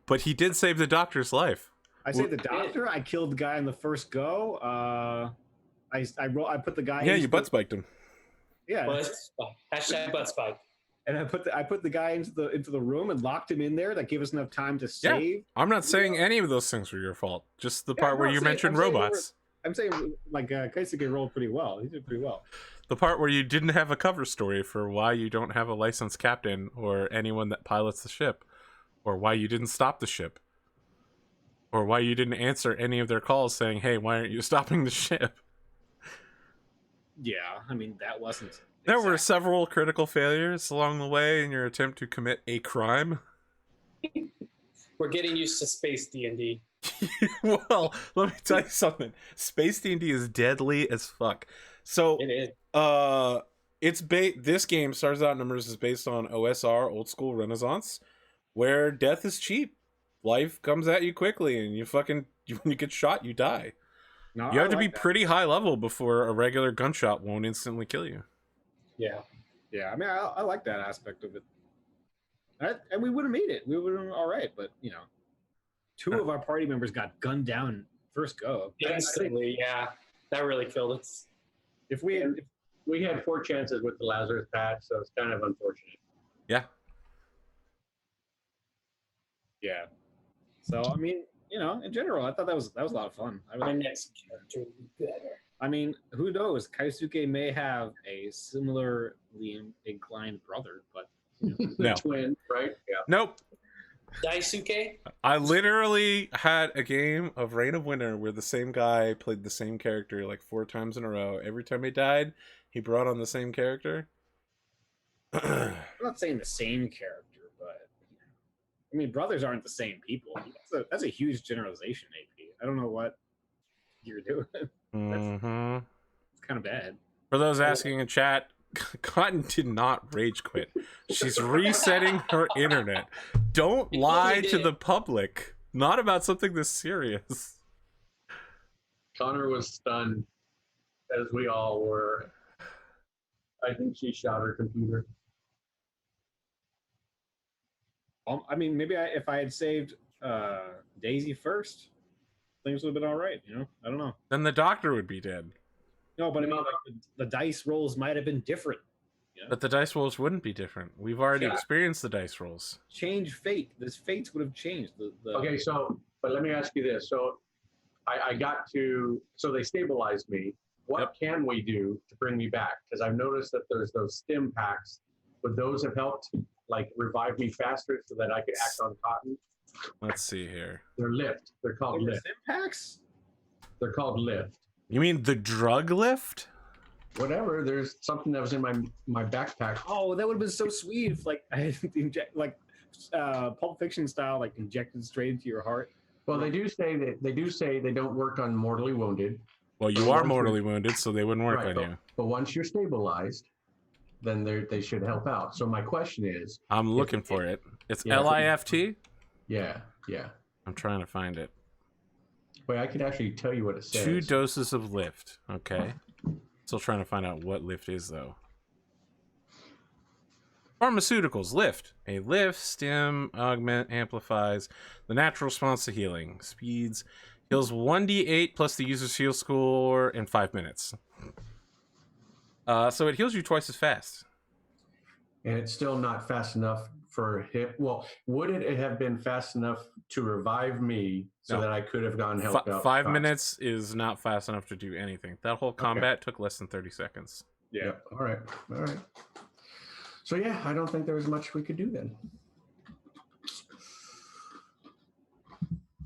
But he did save the doctor's life. I saved the doctor. I killed the guy in the first go. I put the guy. Yeah, you butt spiked him. Yeah. Hashtag butt spike. And I put the guy into the room and locked him in there. That gave us enough time to save. Yeah. I'm not saying any of those things were your fault. Just the part where you mentioned robots. I'm saying like Kaisuke rolled pretty well. He did pretty well. The part where you didn't have a cover story for why you don't have a licensed captain or anyone that pilots the ship, or why you didn't stop the ship, or why you didn't answer any of their calls saying, "Hey, why aren't you stopping the ship?" Yeah, I mean that wasn't. There were several critical failures along the way in your attempt to commit a crime. We're getting used to space D&D. Well, let me tell you something. Space D&D is deadly as fuck. So It is. This game, Stars Out Numbers, is based on OSR, Old School Renaissance, where death is cheap. Life comes at you quickly, and when you get shot, you die. No, You have to be pretty high level before a regular gunshot won't instantly kill you. Yeah. Yeah, I mean, I like that aspect of it. And we would have made it. We would have been all right. But, 2 of our party members got gunned down first go. Instantly, yeah. That really killed us. If we had 4 chances with the Lazarus patch, so it's kind of unfortunate. Yeah. Yeah. So, I mean, in general, I thought that was a lot of fun. My next character will be better. I mean, who knows? Kaisuke may have a similarly inclined brother, but No. Twin, right? Yeah. Nope. Daisuke? I literally had a game of Reign of Winter where the same guy played the same character like 4 times in a row. Every time he died, he brought on the same character. I'm not saying the same character, but I mean, brothers aren't the same people. That's a huge generalization, AP. I don't know what you're doing. Mm-hmm. It's kind of bad. For those asking in chat, Cotton did not rage quit. She's resetting her internet. Don't lie to the public. Not about something this serious. Connor was stunned, as we all were. I think she shot her computer. I mean, maybe if I had saved Daisy first, things would have been all right. I don't know. Then the doctor would be dead. No, but I mean, like, the dice rolls might have been different. But the dice rolls wouldn't be different. We've already experienced the dice rolls. Change fate. This fates would have changed. Okay, but let me ask you this. So so they stabilized me. What can we do to bring me back? Because I've noticed that there's those stim packs. Would those have helped, like, revive me faster so that I could act on Cotton? Let's see here. They're Lift. They're called Lift. Stim packs? They're called Lift. You mean the drug lift? Whatever. There's something that was in my backpack. Oh, that would have been so sweet if, like, I inject, like, Pulp Fiction style, like, injected straight into your heart. Well, they do say they don't work on mortally wounded. Well, you are mortally wounded, so they wouldn't work on you. But once you're stabilized, then they should help out. So my question is, I'm looking for it. It's Yeah, LIFT? yeah. I'm trying to find it. Wait, I could actually tell you what it says. 2 doses of lift. Okay. Still trying to find out what lift is, though. Pharmaceuticals. Lift. A lift, stim, augment, amplifies the natural response to healing. Speeds Heals 1d8 plus the user's heal score in 5 minutes. So it heals you twice as fast. And it's still not fast enough for him. Well, would it have been fast enough to revive me so No. that I could have gone help out? 5 minutes is not fast enough to do anything. That whole combat took less than 30 seconds. Yeah. Yep. All right. So yeah, I don't think there was much we could do then.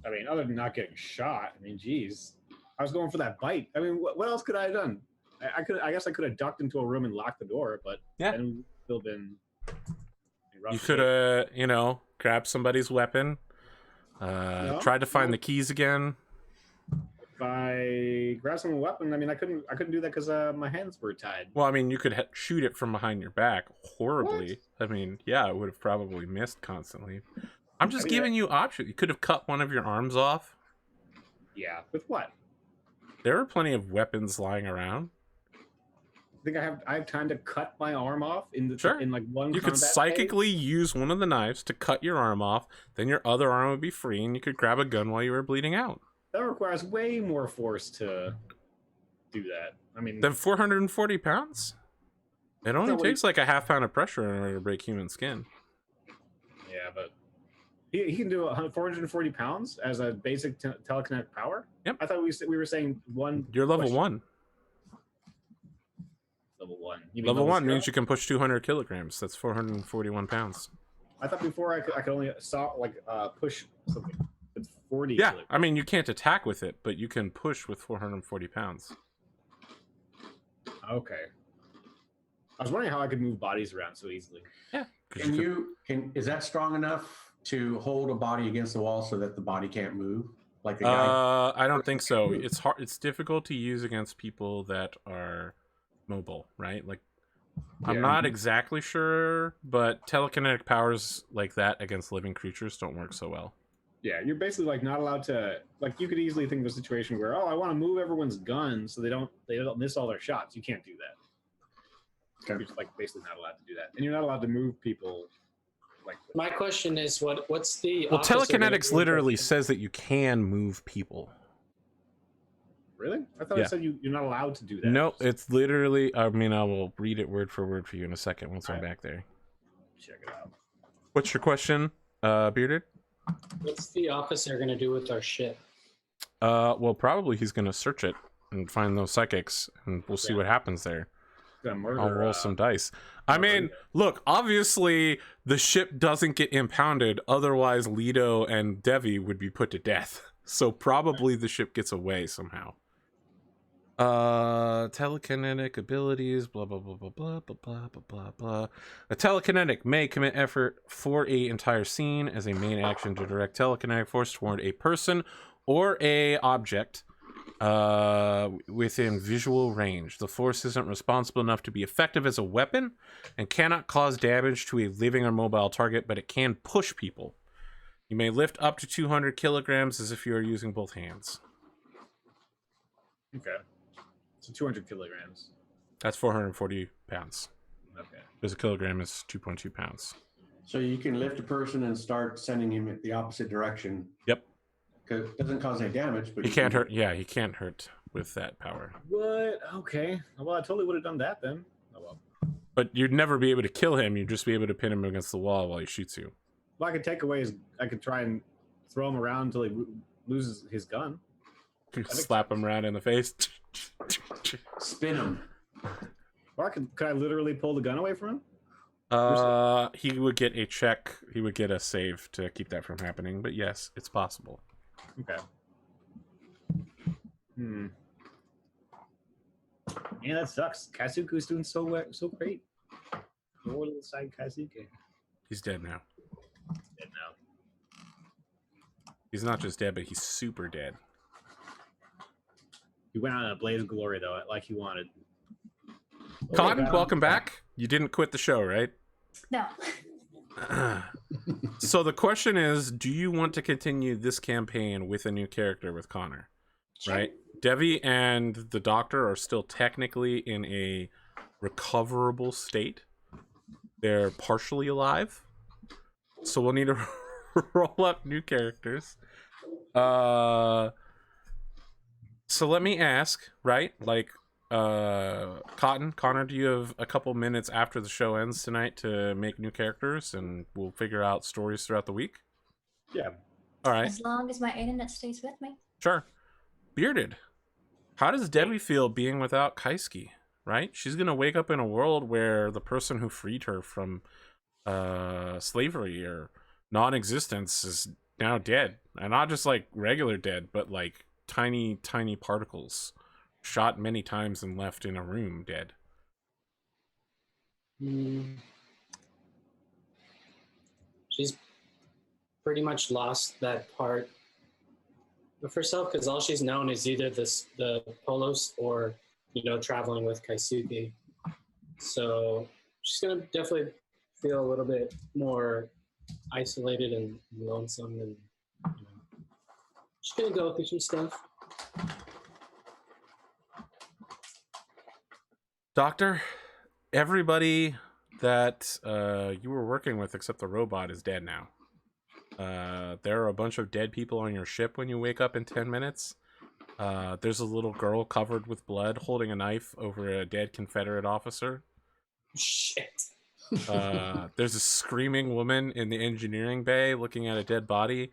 I mean, other than not getting shot, I mean, geez, I was going for that bite. I mean, what else could I have done? I guess I could have ducked into a room and locked the door, but then still been. You could have, grabbed somebody's weapon, tried to find the keys again. If I grabbed someone's weapon, I mean, I couldn't do that because my hands were tied. Well, I mean, you could shoot it from behind your back horribly. What? I mean, yeah, it would have probably missed constantly. I'm just giving you options. You could have cut one of your arms off. Yeah, with what? There are plenty of weapons lying around. I think I have time to cut my arm off in like one. You could psychically use one of the knives to cut your arm off. Then your other arm would be free, and you could grab a gun while you were bleeding out. That requires way more force to do that. I mean, than 440 pounds. It only takes like a half pound of pressure in order to break human skin. Yeah, but he can do 440 pounds as a basic telekinetic power. Yep. I thought we were saying one. You're level 1. Level 1. Level 1 means you can push 200 kilograms. That's 441 pounds. I thought before I could only push something with 40. Yeah, kilograms. I mean you can't attack with it, but you can push with 440 pounds. Okay. I was wondering how I could move bodies around so easily. Yeah. Is that strong enough to hold a body against the wall so that the body can't move? Like a guy? I don't think so. It's hard. It's difficult to use against people that are mobile, right? Like, I'm not exactly sure, but telekinetic powers like that against living creatures don't work so well. Yeah, you're basically like not allowed to. Like, you could easily think of a situation where, I want to move everyone's guns so they don't miss all their shots. You can't do that. Okay. You're just like basically not allowed to do that, and you're not allowed to move people. Like, my question is, what's the? Well, telekinetics literally says that you can move people. Really? I thought it said you're not allowed to do that. No, it's literally. I mean, I will read it word for word for you in a second once I'm back there. Check it out. What's your question, Bearded? What's the officer going to do with our ship? Well, probably he's going to search it and find those psychics, and we'll see what happens there. I'll roll some dice. I mean, look, obviously the ship doesn't get impounded, otherwise Leeto and Devi would be put to death. So probably the ship gets away somehow. Telekinetic abilities, blah blah blah blah blah blah blah blah blah blah. A telekinetic may commit effort for a entire scene as a main action to direct telekinetic force toward a person or a object within visual range. The force isn't responsible enough to be effective as a weapon and cannot cause damage to a living or mobile target, but it can push people. You may lift up to 200 kilograms as if you are using both hands. Okay. So 200 kilograms. That's 440 pounds. Okay. Because a kilogram is 2.2 pounds. So you can lift a person and start sending him in the opposite direction. Yep. Because it doesn't cause any damage, but he can't hurt. Yeah, he can't hurt with that power. What? Okay. Well, I totally would have done that then. Oh well. But you'd never be able to kill him. You'd just be able to pin him against the wall while he shoots you. Well, I could take away I could try and throw him around until he loses his gun. Slap him around in the face. Spin him. Or could I literally pull the gun away from him? He would get a check. He would get a save to keep that from happening. But yes, it's possible. Okay. Yeah, that sucks. Kaisuke's doing so great. Poor little side Kaisuke. He's dead now. Dead now. He's not just dead, but he's super dead. He went out in a blaze of glory, though, like he wanted. Cotton, welcome back. You didn't quit the show, right? No. So the question is, do you want to continue this campaign with a new character with Connor? Sure. Right? Devi and the doctor are still technically in a recoverable state. They're partially alive. So we'll need to roll up new characters. So let me ask, right? Like, Connor, do you have a couple minutes after the show ends tonight to make new characters, and we'll figure out stories throughout the week? Yeah. All right. As long as my internet stays with me. Sure. Bearded, how does Debbie feel being without Kaisuke? Right? She's gonna wake up in a world where the person who freed her from slavery or non-existence is now dead, and not just like regular dead, but like tiny particles, shot many times and left in a room dead. She's pretty much lost that part of herself because all she's known is either the Polos or, you know, traveling with Kaisuke. So she's gonna definitely feel a little bit more isolated and lonesome, and you know, she's gonna go through some stuff. Doctor, everybody that you were working with except the robot is dead now. There are a bunch of dead people on your ship when you wake up in 10 minutes. There's a little girl covered with blood holding a knife over a dead Confederate officer. Shit. There's a screaming woman in the engineering bay looking at a dead body.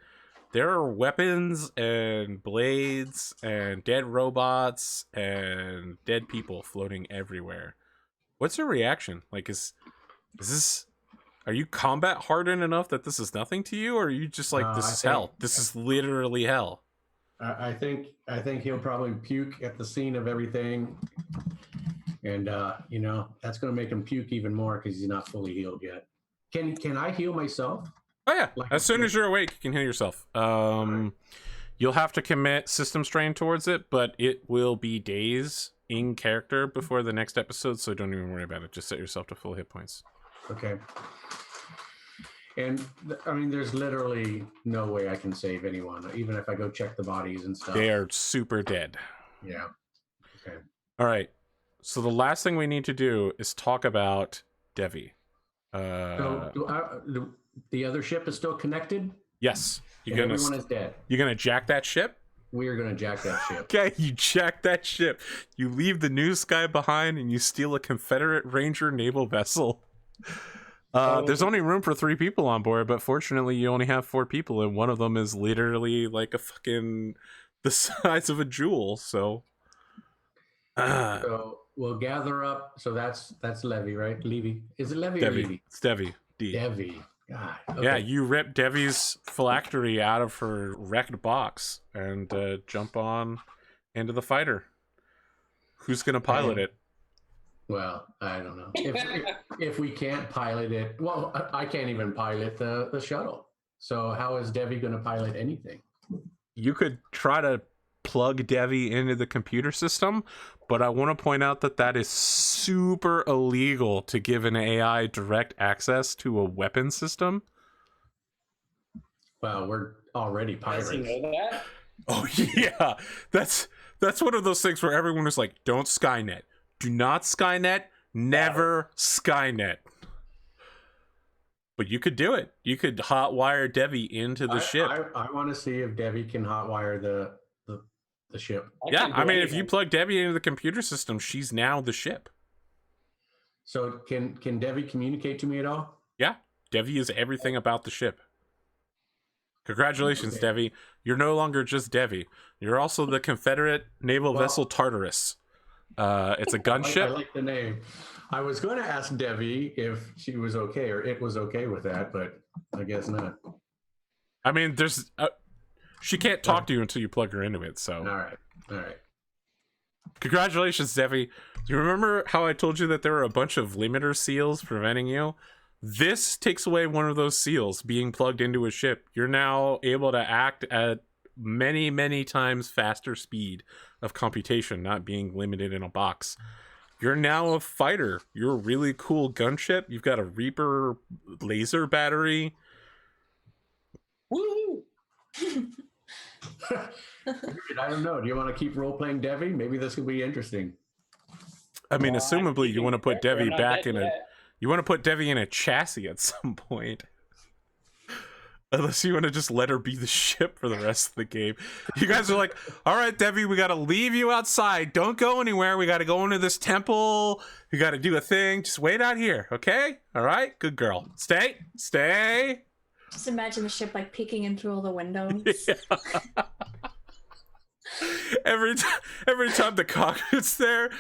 There are weapons and blades and dead robots and dead people floating everywhere. What's your reaction? Like, is this... Are you combat hardened enough that this is nothing to you, or are you just like, this is hell? This is literally hell. I think he'll probably puke at the scene of everything, and you know, that's going to make him puke even more because he's not fully healed yet. Can I heal myself? Oh yeah, Like, as soon as you're awake, you can heal yourself. You'll have to commit system strain towards it, but it will be days in character before the next episode, so don't even worry about it. Just set yourself to full hit points. Okay. And I mean, there's literally no way I can save anyone, even if I go check the bodies and stuff. They are super dead. Yeah. Okay. All right. So the last thing we need to do is talk about Devi. So the other ship is still connected? Yes. Everyone is dead. You're gonna jack that ship? We are going to jack that ship. Okay, you jack that ship. You leave the news guy behind and you steal a Confederate Ranger naval vessel. There's only room for 3 people on board, but fortunately you only have 4 people, and one of them is literally like a fucking the size of a jewel. So we'll gather up. So that's Levy, right? Levy. Is it Levy Devi. or Levy? It's Devi. D. Devi. God. Okay. Yeah, you rip Devi's phylactery out of her wrecked box and jump on into the fighter. Who's gonna pilot it? Well, I don't know. If we can't pilot it, well, I can't even pilot the shuttle. So how is Devi going to pilot anything? You could try to plug Devi into the computer system, but I want to point out that that is super illegal to give an AI direct access to a weapon system. Well, we're already pirates. Does he know that? Oh yeah, that's one of those things where everyone is like, "Don't Skynet, do not Skynet, never Skynet." But you could do it. You could hotwire Devi into the ship. I want to see if Devi can hotwire the ship. Yeah, I mean, if you plug Devi into the computer system, she's now the ship. So can Devi communicate to me at all? Yeah, Devi is everything about the ship. Congratulations, Devi. You're no longer just Devi. You're also the Confederate naval vessel Tartarus. It's a gunship. I like the name. I was going to ask Devi if she was okay or it was okay with that, but I guess not. I mean, there's she can't talk to you until you plug her into it. So all right. Congratulations, Devi. Do you remember how I told you that there were a bunch of limiter seals preventing you? This takes away one of those seals being plugged into a ship. You're now able to act at many, many times faster speed of computation, not being limited in a box. You're now a fighter. You're a really cool gunship. You've got a Reaper laser battery. Woo! I don't know. Do you want to keep role-playing Devi? Maybe this could be interesting. I mean, assumably you want to put Devi back in a... Yet. You want to put Devi in a chassis at some point. Unless you want to just let her be the ship for the rest of the game. You guys are like, all right, Debbie, we got to leave you outside. Don't go anywhere. We got to go into this temple. You got to do a thing. Just wait out here, okay? All right? Good girl. Stay. Just imagine the ship like peeking in through all the windows. Yeah. Every time the cockpit's there,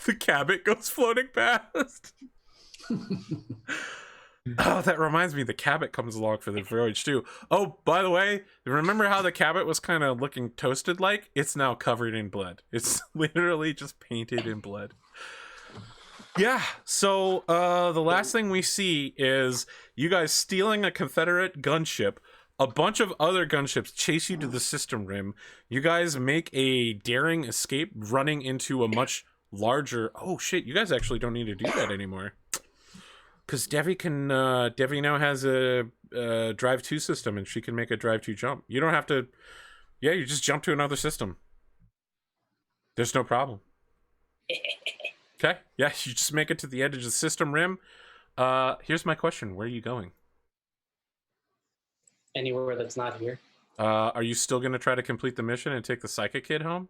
the cabot goes floating past. Oh, that reminds me, the cabot comes along for the voyage too. Oh, by the way, remember how the cabot was kind of looking toasted like? It's now covered in blood. It's literally just painted in blood. Yeah, so the last thing we see is you guys stealing a Confederate gunship. A bunch of other gunships chase you to the system rim. You guys make a daring escape running into a much larger... Oh shit, you guys actually don't need to do that anymore. Because Devi now has a Drive 2 system, and she can make a Drive 2 jump. You don't have to... Yeah, you just jump to another system. There's no problem. Okay, yeah, you just make it to the edge of the system rim. Here's my question. Where are you going? Anywhere that's not here. Are you still going to try to complete the mission and take the Psychic Kid home?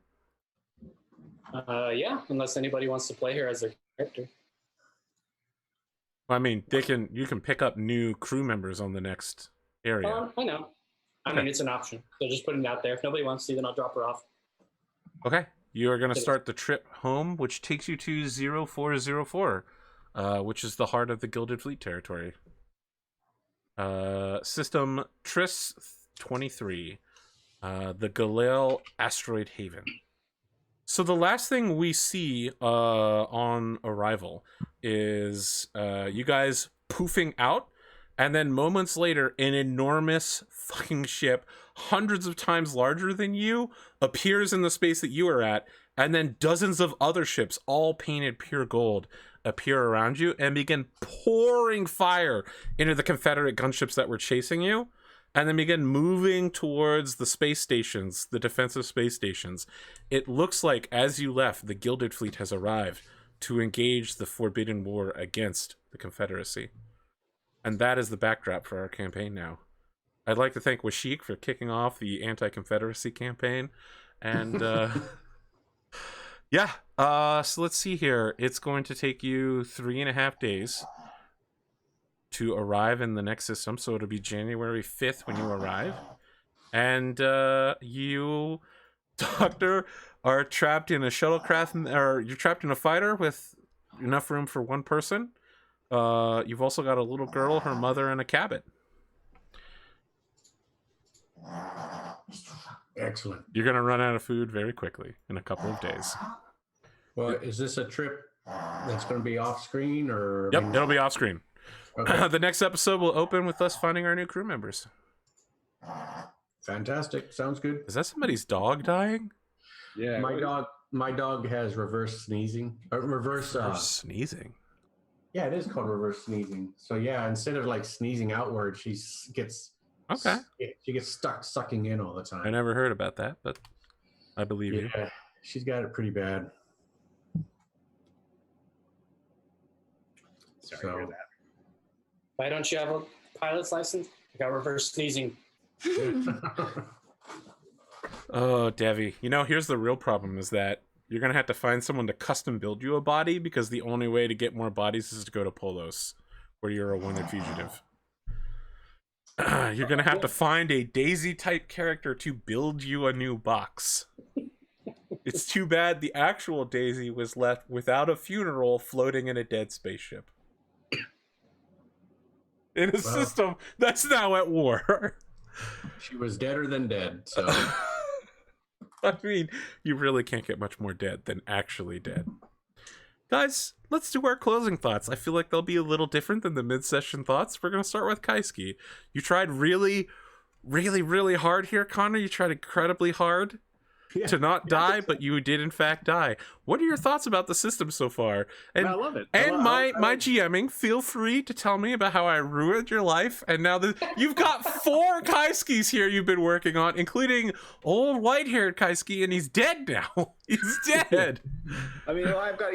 Yeah, unless anybody wants to play her as their character. I mean, you can pick up new crew members on the next area. I know. I mean, it's an option. So just putting it out there. If nobody wants to, then I'll drop her off. Okay. You are going to start the trip home, which takes you to 0404, which is the heart of the Gilded Fleet territory. System Tris 23, the Galil Asteroid Haven. So the last thing we see on arrival is you guys poofing out, and then moments later, an enormous fucking ship, hundreds of times larger than you, appears in the space that you are at, and then dozens of other ships, all painted pure gold, appear around you and begin pouring fire into the Confederate gunships that were chasing you, and then begin moving towards the space stations, the defensive space stations. It looks like, as you left, the Gilded Fleet has arrived to engage the Forbidden War against the Confederacy. And that is the backdrop for our campaign now. I'd like to thank Washik for kicking off the anti-Confederacy campaign. And, yeah, so let's see here. It's going to take you 3.5 days to arrive in the next system, so it'll be January 5th when you arrive. And you, Doctor, are trapped in a shuttlecraft, or you're trapped in a fighter with enough room for one person. You've also got a little girl, her mother, and a cabot. Excellent. You're going to run out of food very quickly in a couple of days. Well, is this a trip that's going to be off screen, or? Yep, it'll be off screen. Okay. The next episode will open with us finding our new crew members. Fantastic. Sounds good. Is that somebody's dog dying? Yeah. My dog has reverse sneezing. Reverse sneezing. Yeah, it is called reverse sneezing. So yeah, instead of like sneezing outward, she gets stuck sucking in all the time. I never heard about that, but I believe you. Yeah, she's got it pretty bad. Sorry to hear that. Why don't you have a pilot's license? I got reverse sneezing. Oh, Devi. You know, here's the real problem is that you're going to have to find someone to custom build you a body, because the only way to get more bodies is to go to Polos, where you're a wanted fugitive. You're going to have to find a Daisy-type character to build you a new box. It's too bad the actual Daisy was left without a funeral floating in a dead spaceship. In a system that's now at war. She was deader than dead, so... I mean, you really can't get much more dead than actually dead. Guys, let's do our closing thoughts. I feel like they'll be a little different than the mid-session thoughts. We're going to start with Kaisuke. You tried really, really, really hard here, Connor. You tried incredibly hard. to not die, but you did in fact die. What are your thoughts about the system so far? And I love it. And my GMing, feel free to tell me about how I ruined your life. And now that you've got 4 Kaisukes here you've been working on, including old white-haired Kaisuke, and he's dead now. He's dead. I mean, I've got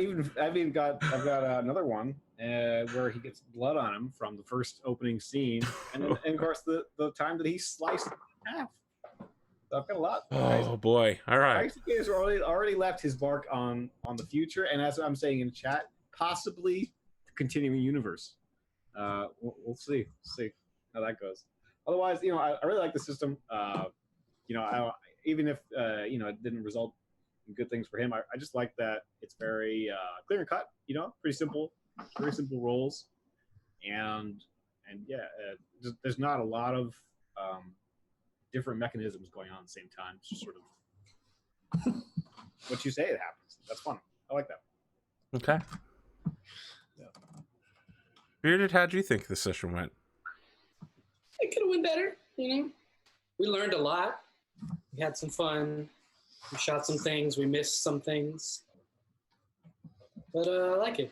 another one where he gets blood on him from the first opening scene, and of course the time that he sliced in half. So I've got a lot. Oh boy! All right. Kaisuke has already left his mark on the future, and as I'm saying in chat, possibly the continuing universe. We'll see how that goes. Otherwise, I really like the system. Even if it didn't result in good things for him, I just like that it's very clear and cut. Pretty simple, very simple roles, and there's not a lot of different mechanisms going on at the same time. It's just sort of what you say it happens. That's fun. I like that. Okay. Yeah. Bearded, how do you think this session went? It could have went better. We learned a lot. We had some fun. We shot some things. We missed some things. But I like it.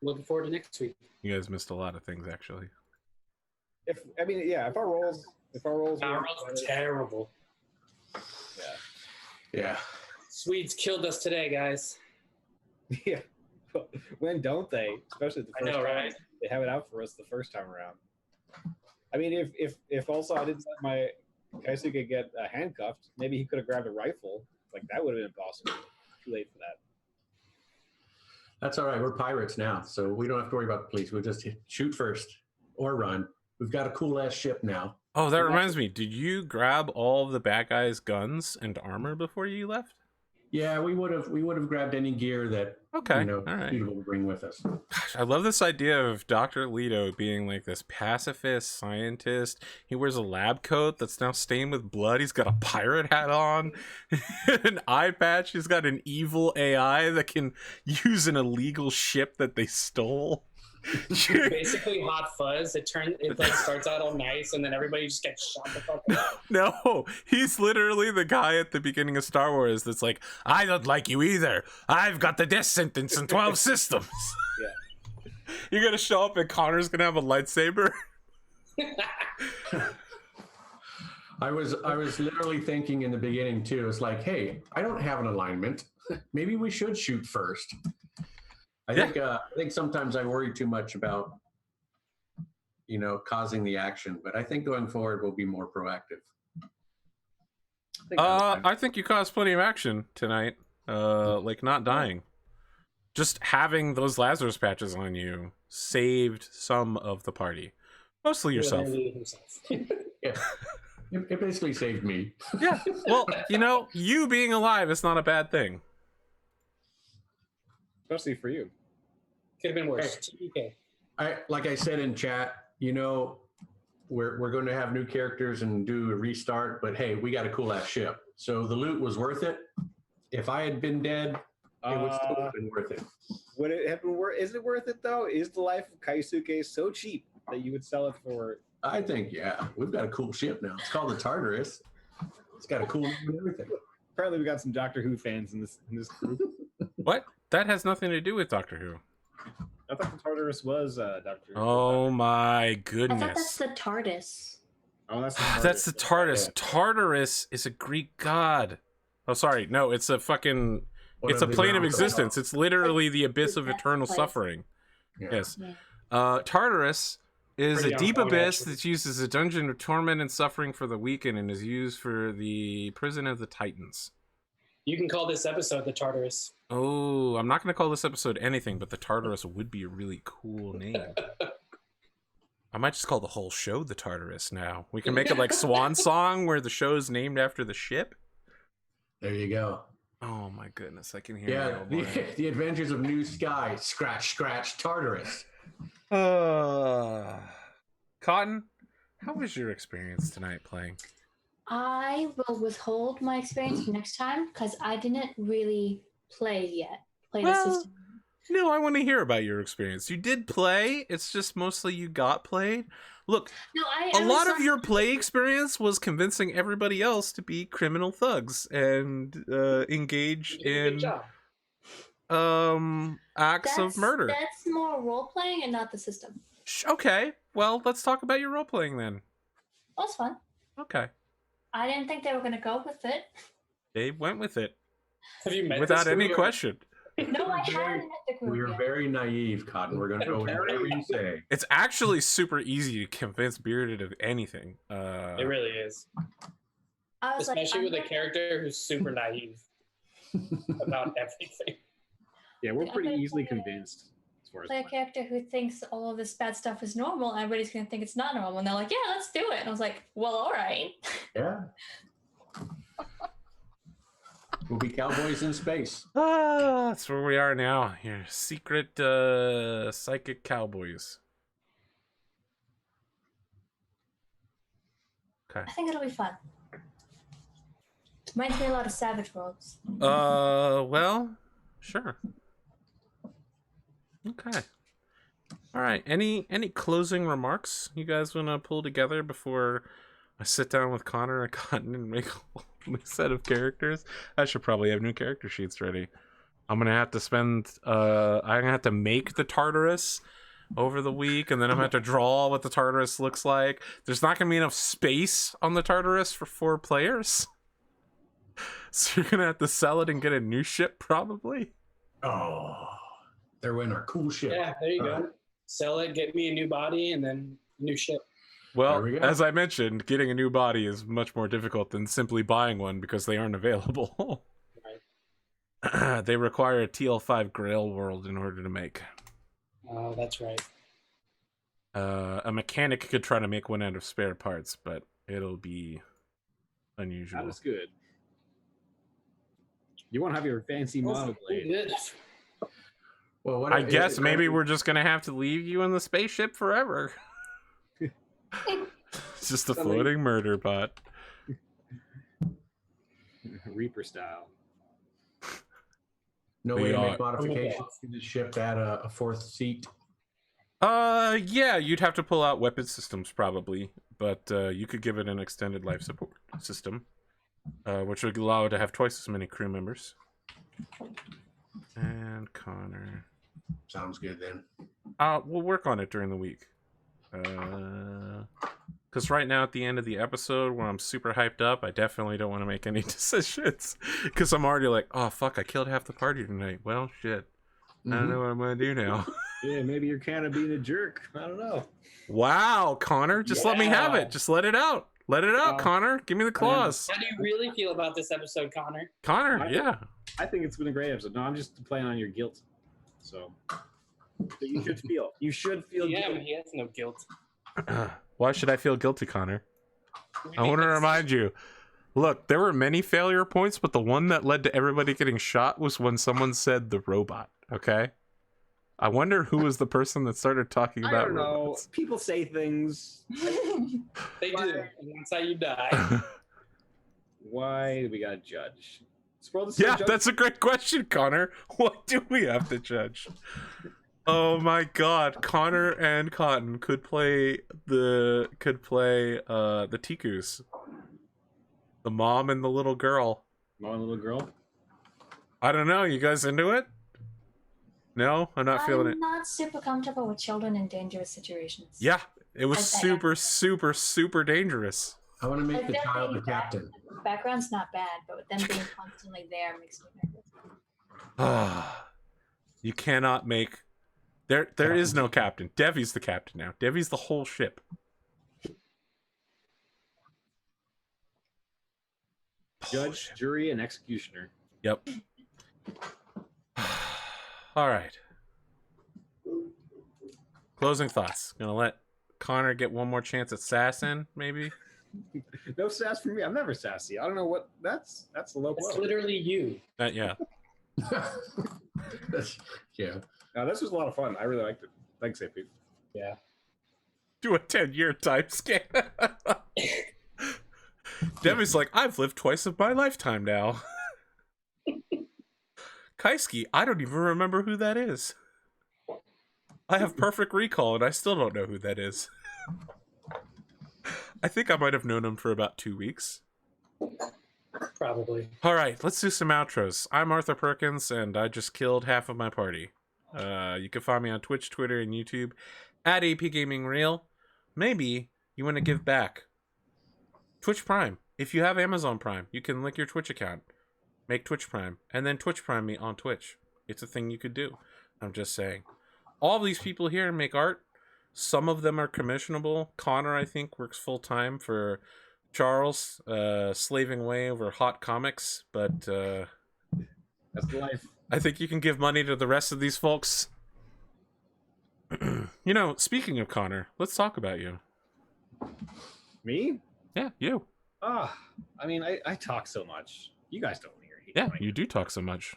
Looking forward to next week. You guys missed a lot of things, actually. If our roles Our rolls were terrible. Yeah. Swedes killed us today, guys. Yeah. When don't they? Especially the first time. Right? They have it out for us the first time around. I mean, if also I didn't let my Kaisuke get handcuffed, maybe he could have grabbed a rifle. Like, that would have been possible. Too late for that. That's all right. We're pirates now, so we don't have to worry about the police. We'll just shoot first or run. We've got a cool-ass ship now. Oh, that reminds me. Did you grab all of the bad guys' guns and armor before you left? Yeah, we would have grabbed any gear that all right. suitable to bring with us. Gosh, I love this idea of Dr. Leeto being like this pacifist scientist. He wears a lab coat that's now stained with blood. He's got a pirate hat on, an eye patch. He's got an evil AI that can use an illegal ship that they stole. Basically Hot Fuzz. It starts out all nice, and then everybody just gets shot the fuck up. No, he's literally the guy at the beginning of Star Wars that's like, I don't like you either. I've got the death sentence in 12 systems. Yeah. You're gonna show up and Connor's gonna have a lightsaber. I was literally thinking in the beginning too. It's like, hey, I don't have an alignment. Maybe we should shoot first. I think sometimes I worry too much about, causing the action, but I think going forward we'll be more proactive. I think you caused plenty of action tonight. Like not dying. Just having those Lazarus patches on you saved some of the party. Mostly yourself. Yeah. It basically saved me. Yeah. Well, you being alive is not a bad thing. Especially for you. Could have been worse. Okay. Like I said in chat, we're going to have new characters and do a restart, but hey, we got a cool ass ship. So the loot was worth it. If I had been dead, it would still have been worth it. Would it have been worth? Is it worth it though? Is the life of Kaisuke so cheap that you would sell it for? I think we've got a cool ship now. It's called the Tartarus. It's got a cool name and everything. Apparently, we got some Doctor Who fans in this group. What? That has nothing to do with Doctor Who. I thought the Tartarus was Doctor Who. Oh my goodness! I thought that's the TARDIS. Oh, that's the TARDIS. That's the TARDIS. Yeah. Tartarus is a Greek god. Oh, sorry. No, it's a fucking. It's a plane of existence. It's literally the abyss of eternal suffering. Yeah. Yes. Yeah. Tartarus is Pretty a deep on point, abyss actually. that's used as a dungeon of torment and suffering for the weakened and is used for the prison of the Titans. You can call this episode the Tartarus. Oh, I'm not going to call this episode anything, but the Tartarus would be a really cool name. I might just call the whole show the Tartarus now. We can make it like Swan Song, where the show is named after the ship. There you go. Oh my goodness, I can hear it all Yeah, morning. the Adventures of New Sky, scratch, Tartarus. Cotton, how was your experience tonight playing? I will withhold my experience for next time because I didn't really play the Well, system. No, I want to hear about your experience. You did play. It's just mostly you got played. Look, No, a lot of your play experience was convincing everybody else to be criminal thugs and engage You did a good in job. acts of murder. That's more role playing and not the system. Okay, well, let's talk about your role playing then. That was fun. Okay, I didn't think they were gonna go with it. they went with it Have you met without this any group? question. No, I hadn't met the group We're yet. very naive, Cotton. We're going to go with whatever you say. It's actually super easy to convince Bearded of anything. It really is. I was Especially like, with a character who's super naive about everything. Yeah, we're I'm pretty gonna easily play- convinced as far as play a character who thinks all of this bad stuff is normal, and everybody's gonna think it's not normal. And they're like, yeah, let's do it. And I was like, well, all right. Yeah. We'll be cowboys in space. That's where we are now. Your secret psychic cowboys. Okay. I think it'll be fun. Reminds me a lot of Savage Worlds. Well, sure. Okay. All right. Any closing remarks you guys want to pull together before I sit down with Connor and Cotton and make a new set of characters? I should probably have new character sheets ready. I'm gonna have to spend. I'm gonna have to make the Tartarus over the week, and then I'm gonna have to draw what the Tartarus looks like. There's not gonna be enough space on the Tartarus for 4 players, so you're gonna have to sell it and get a new ship probably. Oh, they're in our cool ship. Yeah, there you go. Sell it, get me a new body, and then a new ship. Well, There we go. as I mentioned, getting a new body is much more difficult than simply buying one because they aren't available. They require a TL5 Grail world in order to make. Oh, that's right. A mechanic could try to make one out of spare parts, but it'll be unusual. That is good. You won't have your fancy model blade. Good. Well, what I guess maybe we're just gonna have to leave you in the spaceship forever. It's just a floating murder bot. Reaper style. no we way to are- make modifications to the ship to add a 4th seat. Yeah, you'd have to pull out weapon systems probably, but you could give it an extended life support system, which would allow it to have twice as many crew members. And Connor. Sounds good then. We'll work on it during the week. Because right now at the end of the episode where I'm super hyped up, I definitely don't want to make any decisions. Because I'm already like, oh fuck, I killed half the party tonight. Well, shit. I don't know what I'm going to do now. Yeah, maybe you're kind of being a jerk. I don't know. Wow, Connor, just let me have Yeah. it. Just let it out. Let it out, Connor. Give me the claws. How do you really feel about this episode, Connor? Connor, yeah. I think it's been a great episode. No, I'm just playing on your guilt. So you should feel. You should feel. Yeah, guilt. he has no guilt. Why should I feel guilty, Connor? I want to remind you. Look, there were many failure points, but the one that led to everybody getting shot was when someone said the robot, okay? I wonder who was the person that started talking I about don't know. robots. People say things. They do. And that's how you die. Why do we gotta judge? Yeah, that's a great question, Connor. What do we have to judge? Oh my god, Connor and Cotton could play the Tikus. The mom and the little girl. My little girl. I don't know, you guys into it? No, I'm not feeling it. I'm not super comfortable with children in dangerous situations. Yeah, it was I- super, super, super dangerous. I want to make the Like, that child the being captain. Background's not bad, but with them being constantly there makes me nervous. You cannot make... There is no captain. Devi's the captain now. Devi's the whole ship. Judge, jury, and executioner. Yep. All right. Closing thoughts. Gonna let Connor get one more chance at sassing, maybe? No sass for me. I'm never sassy. I don't know what that's the low It's blow. literally you. Yeah. Yeah. Now this was a lot of fun. I really liked it. Thanks, AP. Yeah. Do a 10-year time scan. Debbie's like, I've lived twice of my lifetime now. Kaisuke, I don't even remember who that is. I have perfect recall, and I still don't know who that is. I think I might have known him for about 2 weeks. Probably. All right, let's do some outros. I'm Arthur Perkins, and I just killed half of my party. You can find me on Twitch, Twitter, and YouTube at Apgamingreal. Maybe you want to give back. Twitch Prime. If you have Amazon Prime, you can link your Twitch account. Make Twitch Prime, and then Twitch Prime me on Twitch. It's a thing you could do. I'm just saying. All these people here make art. Some of them are commissionable. Connor, I think, works full-time for Charles, slaving away over hot comics, but That's the life. I think you can give money to the rest of these folks. You know, speaking of Connor, let's talk about you. Me? Yeah, you. Ah, I mean, I talk so much. You guys don't hear. Yeah, you do talk so much.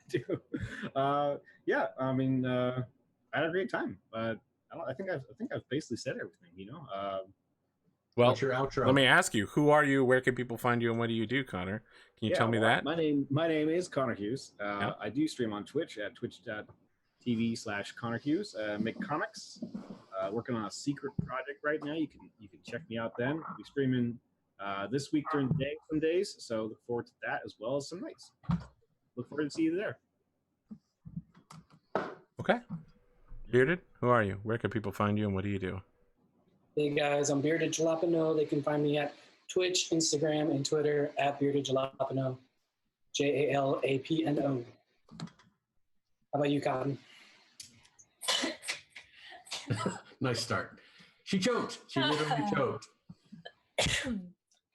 Do. Yeah, I mean, I had a great time. I think I've basically said everything. You know. Well, What's your outro? let me ask you: who are you? Where can people find you? And what do you do, Connor? Can you tell me that? My name is conorhughes. I do stream on Twitch at twitch.tv/conorhughes. Make comics. Working on a secret project right now. You can check me out then. I'll be streaming this week during the day some days, so look forward to that as well as some nights. Look forward to see you there. Okay. Bearded, who are you? Where can people find you, and what do you do? Hey guys, I'm Bearded Jalapno. They can find me at Twitch, Instagram, and Twitter at Bearded Jalapno. JALAPNO. How about you, Cotton? Nice start. She choked. She literally choked.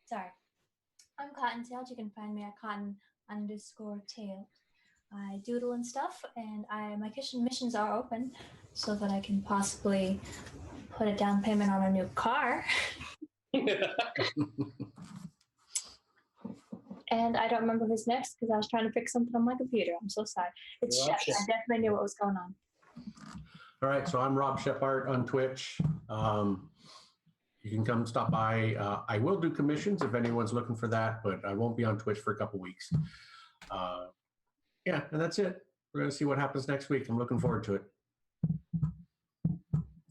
Sorry. I'm Cottontailed. You can find me at cotton_tailed. I doodle and stuff, and my kitchen missions are open so that I can possibly put a down payment on a new car. And I don't remember who's next because I was trying to fix something on my computer. I'm so sorry. It's Chef. I definitely knew what was going on. All right, so I'm robSHEPart on Twitch. You can come stop by. I will do commissions if anyone's looking for that, but I won't be on Twitch for a couple weeks. Yeah, and that's it. We're going to see what happens next week. I'm looking forward to it.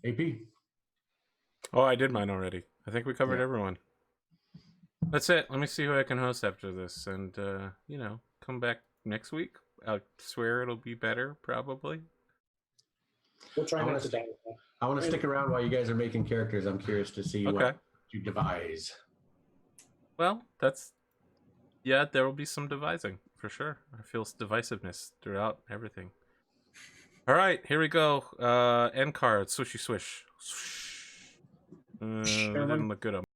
AP. Oh, I did mine already. I think we covered everyone. That's it. Let me see who I can host after this, and you know, come back next week. I swear it'll be better, probably. We'll try not to die. I want to stick around while you guys are making characters. I'm curious to see what you devise. Well, there will be some devising for sure. I feel divisiveness throughout everything. All right, here we go. End card, swishy swish. Swish. Didn't look good on